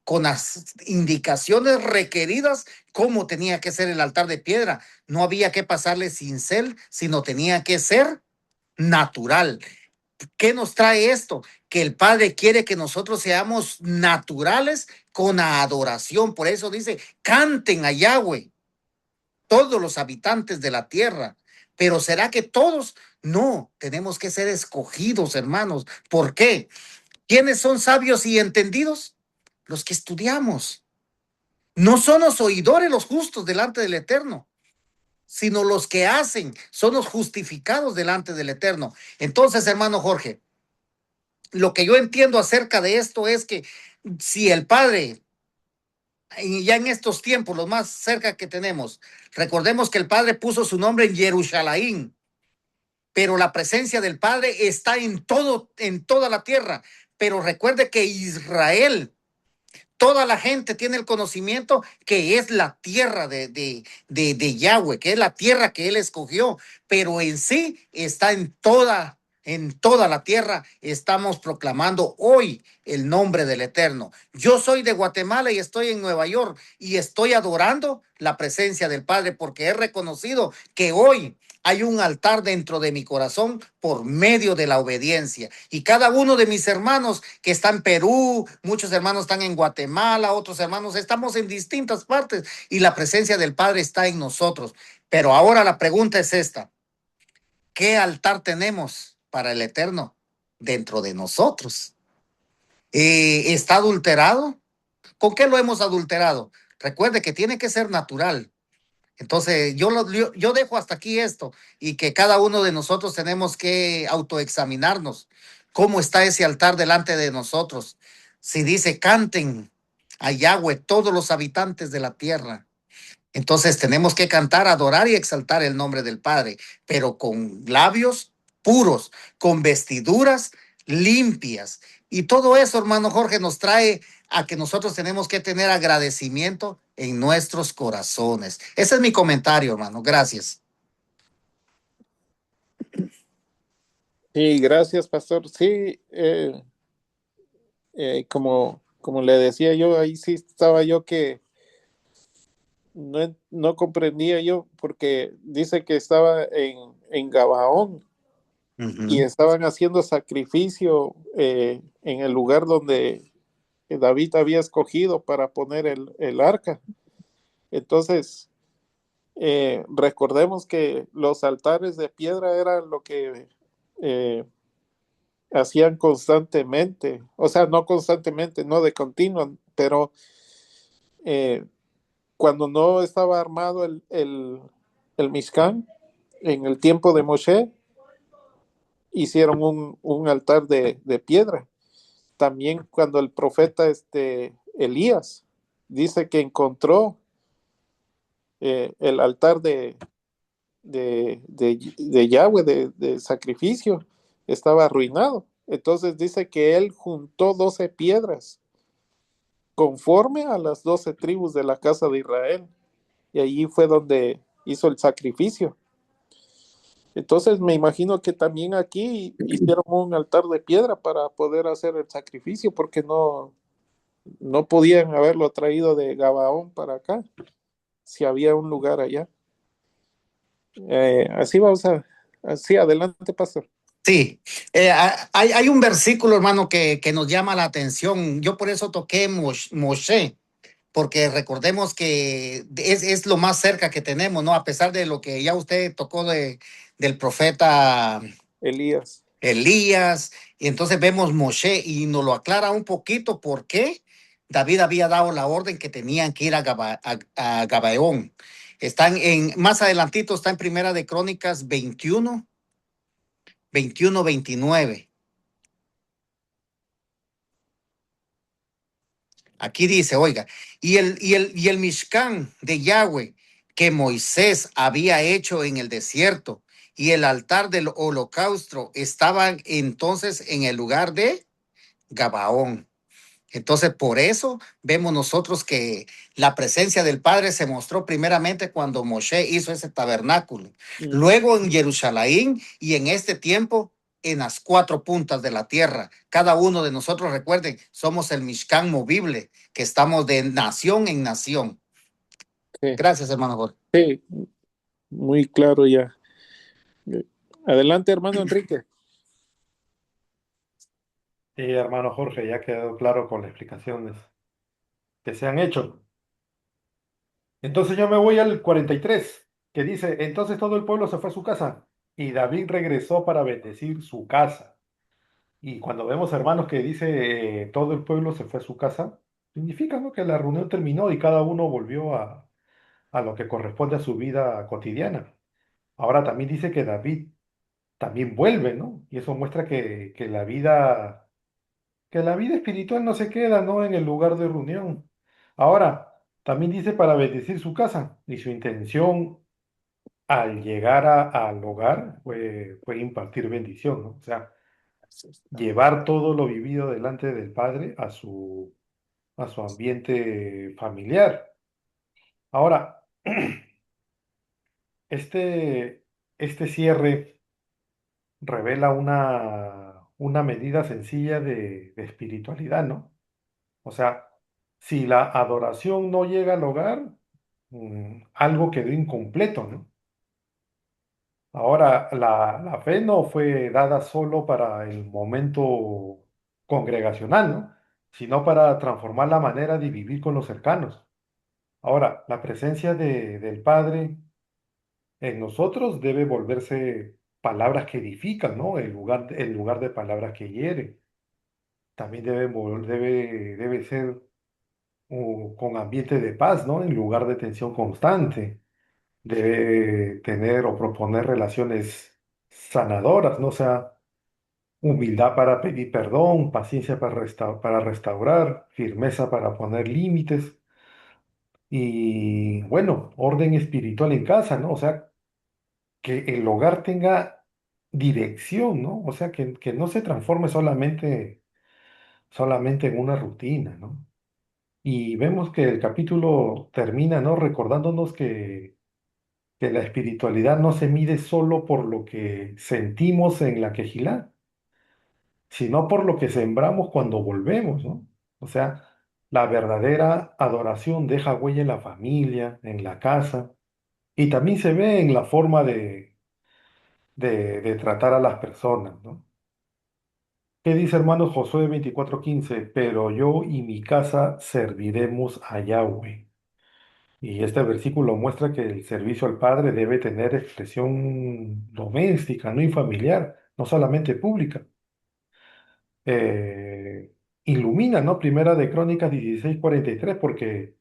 con las indicaciones requeridas cómo tenía que ser el altar de piedra. No había que pasarle cincel, sino tenía que ser natural. ¿Qué nos trae esto? Que el Padre quiere que nosotros seamos naturales con adoración. Por eso dice, canten a Yahweh, todos los habitantes de la tierra. Pero ¿será que todos? No, tenemos que ser escogidos, hermanos. ¿Por qué? ¿Quiénes son sabios y entendidos? Los que estudiamos. No son los oidores los justos delante del Eterno, sino los que hacen, son los justificados delante del Eterno. Entonces, hermano Jorge, lo que yo entiendo acerca de esto es que si el Padre, ya en estos tiempos, los más cerca que tenemos, recordemos que el Padre puso su nombre en Jerusalén, pero la presencia del Padre está en toda la tierra. Pero recuerde que Israel, toda la gente tiene el conocimiento que es la tierra de Yahweh, que es la tierra que él escogió, pero en sí está en toda la tierra. Estamos proclamando hoy el nombre del Eterno. Yo soy de Guatemala y estoy en Nueva York y estoy adorando la presencia del Padre porque he reconocido que hoy hay un altar dentro de mi corazón por medio de la obediencia. Y cada uno de mis hermanos que está en Perú, muchos hermanos están en Guatemala, otros hermanos, estamos en distintas partes y la presencia del Padre está en nosotros. Pero ahora la pregunta es esta: ¿qué altar tenemos para el Eterno dentro de nosotros? ¿Está adulterado? ¿Con qué lo hemos adulterado? Recuerde que tiene que ser natural. Entonces, yo dejo hasta aquí esto y que cada uno de nosotros tenemos que autoexaminarnos. ¿Cómo está ese altar delante de nosotros? Si dice, canten a Yahweh todos los habitantes de la tierra. Entonces tenemos que cantar, adorar y exaltar el nombre del Padre, pero con labios puros, con vestiduras limpias. Y todo eso, hermano Jorge, nos trae a que nosotros tenemos que tener agradecimiento en nuestros corazones. Ese es mi comentario, hermano. Gracias. Sí, gracias, pastor. Sí, como le decía yo, ahí sí estaba yo que no comprendía yo porque dice que estaba en Gabaón y estaban haciendo sacrificio en el lugar donde David había escogido para poner el arca. Entonces, recordemos que los altares de piedra eran lo que hacían constantemente, o sea, no constantemente, no de continuo, pero cuando no estaba armado el Mishkan, en el tiempo de Moshe, hicieron un altar de piedra. También cuando el profeta Elías dice que encontró el altar de Yahweh, de sacrificio, estaba arruinado. Entonces dice que él juntó 12 piedras conforme a las 12 tribus de la casa de Israel. Y allí fue donde hizo el sacrificio. Entonces me imagino que también aquí hicieron un altar de piedra para poder hacer el sacrificio, porque no podían haberlo traído de Gabaón para acá, si había un lugar allá. Así vamos así adelante, pastor. Sí, hay un versículo, hermano, que nos llama la atención. Yo por eso toqué Moshe, porque recordemos que es lo más cerca que tenemos, ¿no? A pesar de lo que ya usted tocó del profeta Elías. Y entonces vemos Moshe y nos lo aclara un poquito por qué David había dado la orden que tenían que ir a Gabaón. Más adelantito está en Primera de Crónicas 21, 29. Aquí dice, oiga, y el Mishkan de Yahweh que Moisés había hecho en el desierto y el altar del holocausto estaban entonces en el lugar de Gabaón. Entonces, por eso vemos nosotros que la presencia del Padre se mostró primeramente cuando Moshe hizo ese tabernáculo, luego en Jerusalén y en este tiempo en las cuatro puntas de la tierra. Cada uno de nosotros, recuerden, somos el Mishkan movible, que estamos de nación en nación. Sí, Gracias, hermano Jorge. sí, muy claro ya. Adelante, hermano Enrique. Sí, hermano Jorge, ya quedó claro con las explicaciones que se han hecho. Entonces yo me voy al 43, que dice, entonces todo el pueblo se fue a su casa y David regresó para bendecir su casa. Y cuando vemos, hermanos, que dice todo el pueblo se fue a su casa, significa, ¿no?, que la reunión terminó y cada uno volvió a lo que corresponde a su vida cotidiana. Ahora también dice que David también vuelve, ¿no? Y eso muestra que la vida espiritual no se queda, ¿no?, en el lugar de reunión. Ahora, también dice para bendecir su casa y su intención al llegar al hogar fue impartir bendición, ¿no? O sea, llevar todo lo vivido delante del Padre a su ambiente familiar. Ahora, este cierre revela una medida sencilla de espiritualidad, ¿no? O sea, si la adoración no llega al hogar, algo quedó incompleto, ¿no? Ahora, la fe no fue dada solo para el momento congregacional, ¿no?, sino para transformar la manera de vivir con los cercanos. Ahora, la presencia del Padre en nosotros debe volverse palabras que edifican, ¿no?, en lugar de palabras que hieren. También debe ser con ambiente de paz, ¿no?, en lugar de tensión constante. Debe tener o proponer relaciones sanadoras, ¿no? O sea, humildad para pedir perdón, paciencia para restaurar, firmeza para poner límites y, bueno, orden espiritual en casa, ¿no? O sea, que el hogar tenga dirección, ¿no? O sea, que no se transforme solamente en una rutina, ¿no? Y vemos que el capítulo termina, ¿no?, recordándonos que la espiritualidad no se mide solo por lo que sentimos en la quejilá, sino por lo que sembramos cuando volvemos, ¿no? O sea, la verdadera adoración deja huella en la familia, en la casa, y también se ve en la forma de tratar a las personas, ¿no? ¿Qué dice, hermano Josué 24:15? Pero yo y mi casa serviremos a Yahweh. Y este versículo muestra que el servicio al Padre debe tener expresión doméstica, no infamiliar, no solamente pública. Ilumina, ¿no? Primera de Crónicas 16:43, porque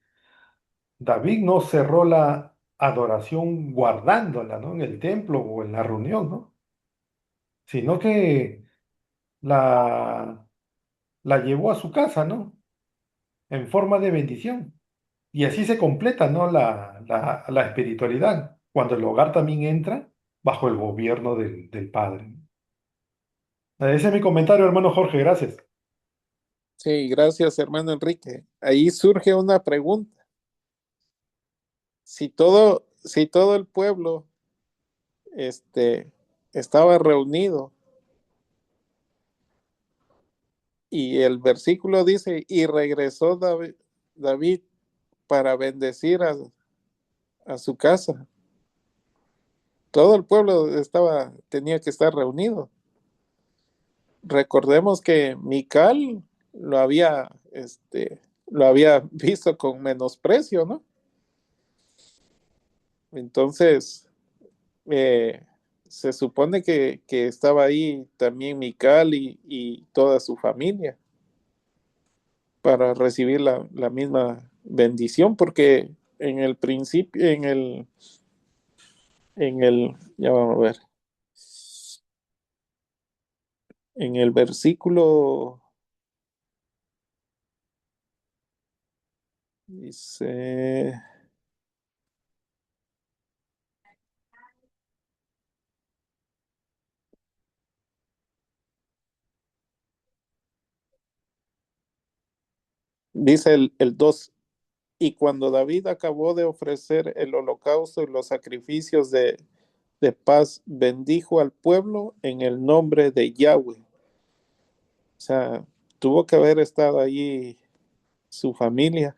David no cerró la adoración guardándola, ¿no?, en el templo o en la reunión, ¿no? Sino que la, la llevó a su casa, ¿no?, en forma de bendición. Y así se completa, ¿no?, la espiritualidad, cuando el hogar también entra bajo el gobierno del Padre. Ese es mi comentario, hermano Jorge, gracias. Sí, gracias, hermano Enrique. Ahí surge una pregunta. Si todo el pueblo estaba reunido y el versículo dice, y regresó David para bendecir a su casa. Todo el pueblo tenía que estar reunido. Recordemos que Mical lo había, lo había visto con menosprecio, ¿no? Entonces, eh, se supone que estaba ahí también Mical y toda su familia para recibir la misma bendición, porque en el principio, ya vamos a ver, en el versículo Dice, dice el 2. Y cuando David acabó de ofrecer el holocausto y los sacrificios de paz, bendijo al pueblo en el nombre de Yahweh. O sea, tuvo que haber estado allí su familia.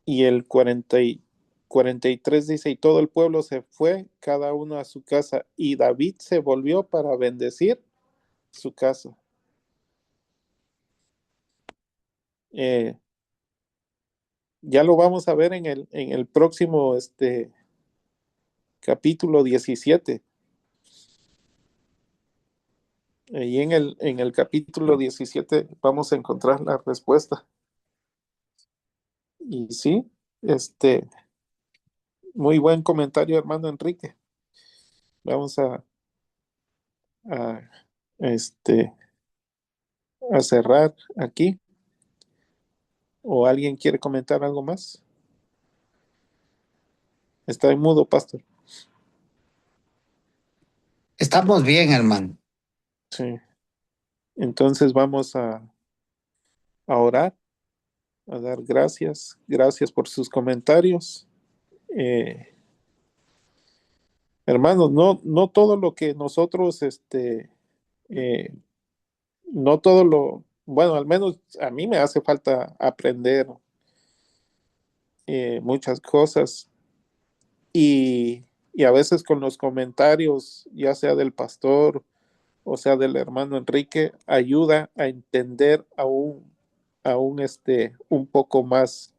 Y el 43 dice, y todo el pueblo se fue, cada uno a su casa, y David se volvió para bendecir su casa. Eh, ya lo vamos a ver en el próximo capítulo 17. Y en el capítulo 17 vamos a encontrar la respuesta. Y sí, muy buen comentario, hermano Enrique. Vamos a, este, a cerrar aquí. ¿O alguien quiere comentar algo más? Está en mudo, pastor. Estamos bien, hermano. Sí. Entonces vamos a orar, a dar gracias. Gracias por sus comentarios. Eh, Hermanos, no todo lo que nosotros, eh, no todo bueno, al menos a mí me hace falta aprender muchas cosas y, y a veces con los comentarios, ya sea del pastor o sea del hermano Enrique, ayuda a entender aún un poco más,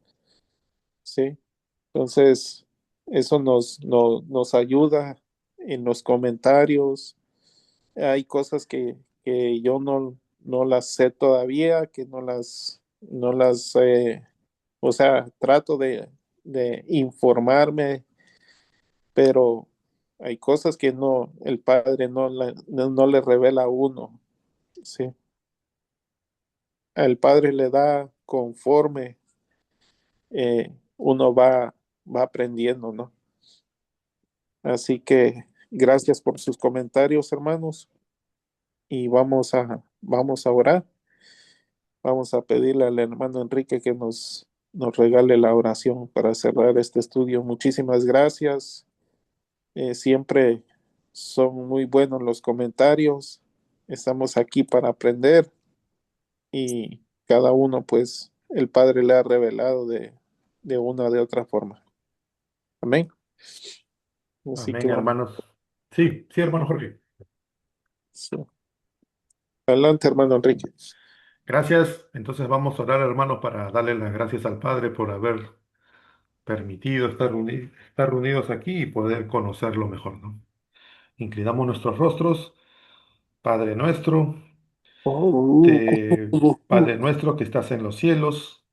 ¿sí? Entonces, eso nos ayuda en los comentarios. Hay cosas que yo no las sé todavía, que no las, o sea, trato de informarme, pero hay cosas que el padre no le revela a uno, ¿sí? El padre le da conforme uno va aprendiendo, ¿no? Así que gracias por sus comentarios, hermanos, y vamos a orar. Vamos a pedirle al hermano Enrique que nos regale la oración para cerrar este estudio. Muchísimas gracias. Siempre son muy buenos los comentarios. Estamos aquí para aprender y cada uno, pues, el Padre le ha revelado de una o de otra forma. Amén. Así que Amén, vamos. hermanos. Sí, sí, hermano Jorge. Sí. Adelante, hermano Enrique. Gracias. Entonces vamos a orar, hermano, para darle las gracias al Padre por haber permitido estar reunidos aquí y poder conocerlo mejor, ¿no? Inclinamos nuestros rostros, Padre nuestro, Padre nuestro que estás en los cielos,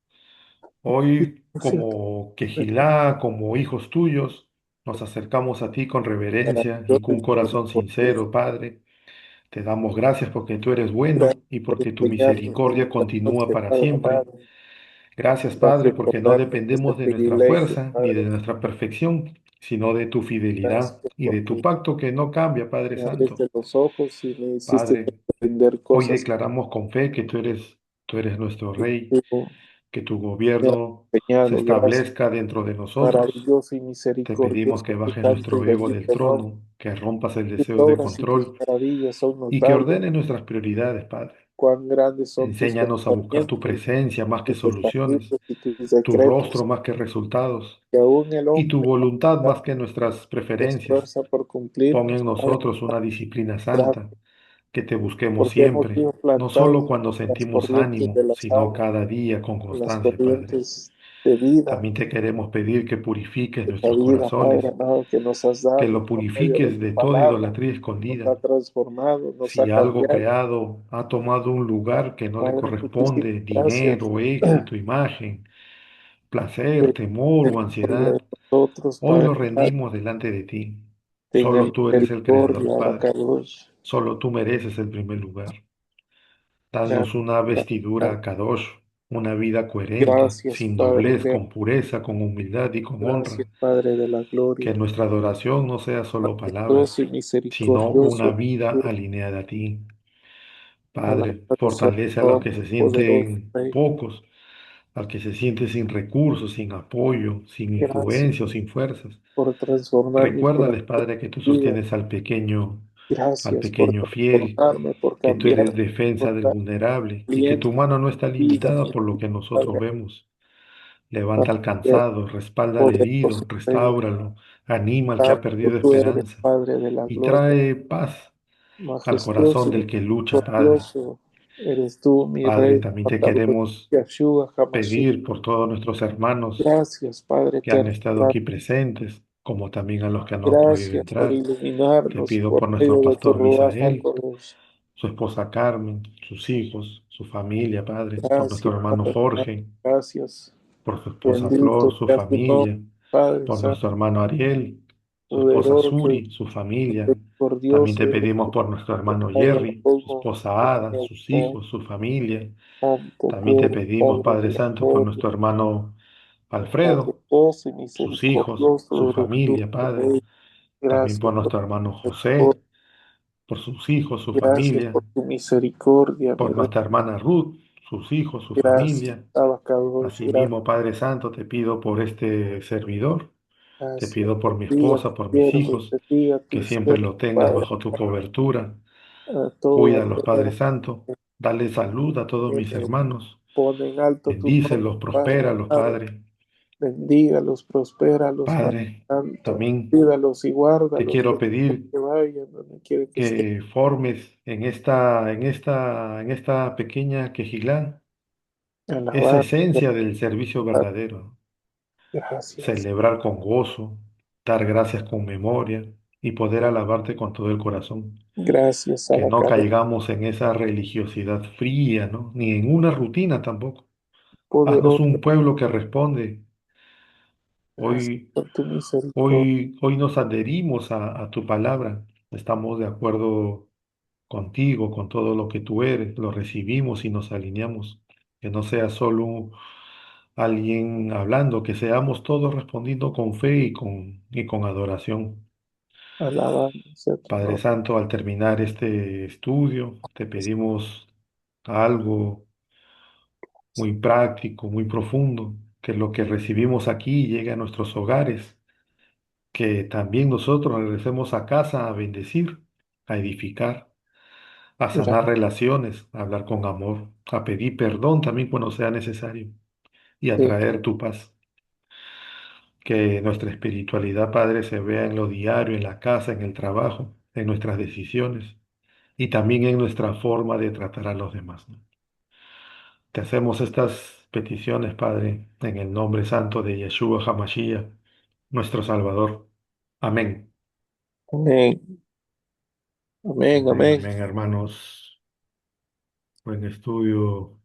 hoy como Quejilá, como hijos tuyos, nos acercamos a ti con reverencia y con un corazón sincero, Padre. Te damos gracias porque tú eres Gracias bueno y por porque tu enseñarnos en misericordia esta continúa noche, para Padre siempre. amado. Gracias, Padre, Gracias por porque no darnos este dependemos de nuestra privilegio, fuerza ni de Padre. nuestra perfección, sino de tu fidelidad Gracias y de tu porque pacto que no cambia, Padre me Santo. abriste los ojos y me hiciste Padre, entender hoy cosas declaramos con fe que tú eres nuestro que Rey, tú que tu me has gobierno se enseñado. Gracias, establezca dentro de nosotros. maravilloso y Te pedimos misericordioso, que tu bajes santo y nuestro ego del bendito nombre. trono, que rompas el Tus deseo de obras y tus control maravillas son y que notables. ordene nuestras prioridades, Padre. Cuán grandes son tus Enséñanos a buscar tu pensamientos, presencia más que tus soluciones, estatutos y tus tu decretos, rostro más que resultados que aún el y tu hombre voluntad más que nuestras se preferencias. esfuerza por Pon cumplirlos. en Padre, nosotros una disciplina gracias, santa, que te busquemos porque hemos siempre, sido no solo plantados cuando en las sentimos corrientes de ánimo, las sino aguas, cada día con en las constancia, Padre. corrientes de vida, También te queremos pedir que purifiques esta nuestros vida, Padre corazones, amado, que nos has que dado lo por medio de purifiques tu de toda palabra, idolatría nos ha escondida. transformado, nos ha Si algo cambiado. creado ha tomado un lugar que no le Padre, muchísimas corresponde, gracias dinero, éxito, imagen, placer, de temor o misericordia de ansiedad, nosotros, hoy Padre lo amado. rendimos delante de ti. Tenga Solo tú eres el creador, misericordia, Padre. Abacados. Solo tú mereces el primer lugar. Danos Gracias, una Padre vestidura amado. kadosh, una vida coherente, Gracias, sin Padre doblez, eterno. con pureza, con humildad y con Gracias, honra. Padre de la Que gloria. nuestra adoración no sea solo palabras, Majestuoso y sino una misericordioso. vida alineada a ti. Padre, Alabado sea fortalece a tu los que nombre, se poderoso sienten Rey. pocos, al que se siente sin recursos, sin apoyo, sin Gracias influencia o sin fuerzas. por transformar mi Recuérdales, corazón Padre, que tú y vida. sostienes al Gracias por pequeño fiel, transformarme, por que tú eres cambiar, defensa por del dar vulnerable y que aliento, tu mano no está vida, limitada por lo que nosotros Padre, vemos. Levanta al Padre cansado, respalda al herido, poderoso Rey. restáuralo, anima al que ha Santo perdido tú eres, esperanza Padre de la y gloria. trae paz al Majestuoso corazón y del que lucha, Padre. glorioso eres tú, mi Padre, Rey, también te Salvador, queremos Yahshua HaMashiach. pedir por todos nuestros hermanos Gracias, Padre que han eterno. estado aquí presentes, como también a los que no han podido Gracias por entrar. Te iluminarnos pido por por nuestro medio de tu pastor Ruach Misael, HaKodesh. su esposa Carmen, sus hijos, su familia, Padre, por nuestro Gracias, hermano Padre eterno. Jorge, Gracias. por su esposa Bendito Flor, su sea tu nombre, familia, Padre por Santo, nuestro hermano Ariel, su esposa poderoso Suri, su familia. También misericordioso te y de pedimos por nuestro hermano todo Jerry, su polvo, esposa Ada, sus hijos, su familia. Santo, También te puro, pedimos, Padre de Padre la Santo, por gloria, nuestro hermano Alfredo, majestuoso y sus hijos, su misericordioso eres tú, familia, Padre. Rey. También Gracias por por nuestro tu hermano misericordia. José, por sus hijos, su Gracias familia. por tu misericordia, mi Por Rey. nuestra hermana Ruth, sus hijos, su Gracias, familia. Abacados. Gracias, Asimismo, Padre Santo, te pido por este servidor, te gracias. pido por mi Bendiga a tu esposa, por mis siervo, hijos, bendiga a que tu siempre siervo, lo tengas Padre, bajo tu cobertura. a todo Cuídalos, aquel Padre Santo. Dale salud a todos mis que hermanos. pone en alto tu nombre, Bendícelos, Padre. prospéralos, Padre, Padre. bendígalos, prospéralos, Padre Padre, Santo. también Cuídalos y te guárdalos quiero donde quiera pedir que vayan, donde quiera que estén. que formes en esta pequeña quejilá esa Alabar, esencia del servicio verdadero. gracias, Celebrar con gozo, dar gracias con memoria y poder alabarte con todo el corazón. gracias, Que no Abacado. caigamos en esa religiosidad fría, ¿no? Ni en una rutina tampoco. Haznos Poderoso, un pueblo que responde. gracias Hoy, por tu misericordia. hoy nos adherimos a tu palabra. Estamos de acuerdo contigo, con todo lo que tú eres. Lo recibimos y nos alineamos. Que no sea solo alguien hablando, que seamos todos respondiendo con fe y con adoración. Alabado sea tu Padre nombre. Santo, al terminar este estudio, te pedimos algo muy práctico, muy profundo, que lo que recibimos aquí llegue a nuestros hogares, que también nosotros regresemos a casa a bendecir, a edificar, a Gracias, sanar relaciones, a hablar con amor, a pedir perdón también cuando sea necesario y a traer tu paz. Que nuestra espiritualidad, Padre, se vea en lo diario, en la casa, en el trabajo, en nuestras decisiones y también en nuestra forma de tratar a los demás, ¿no? Te hacemos estas peticiones, Padre, en el nombre santo de Yeshua HaMashiach, nuestro Salvador. Amén. amén, amén, Amén, amén. amén, hermanos. Buen estudio.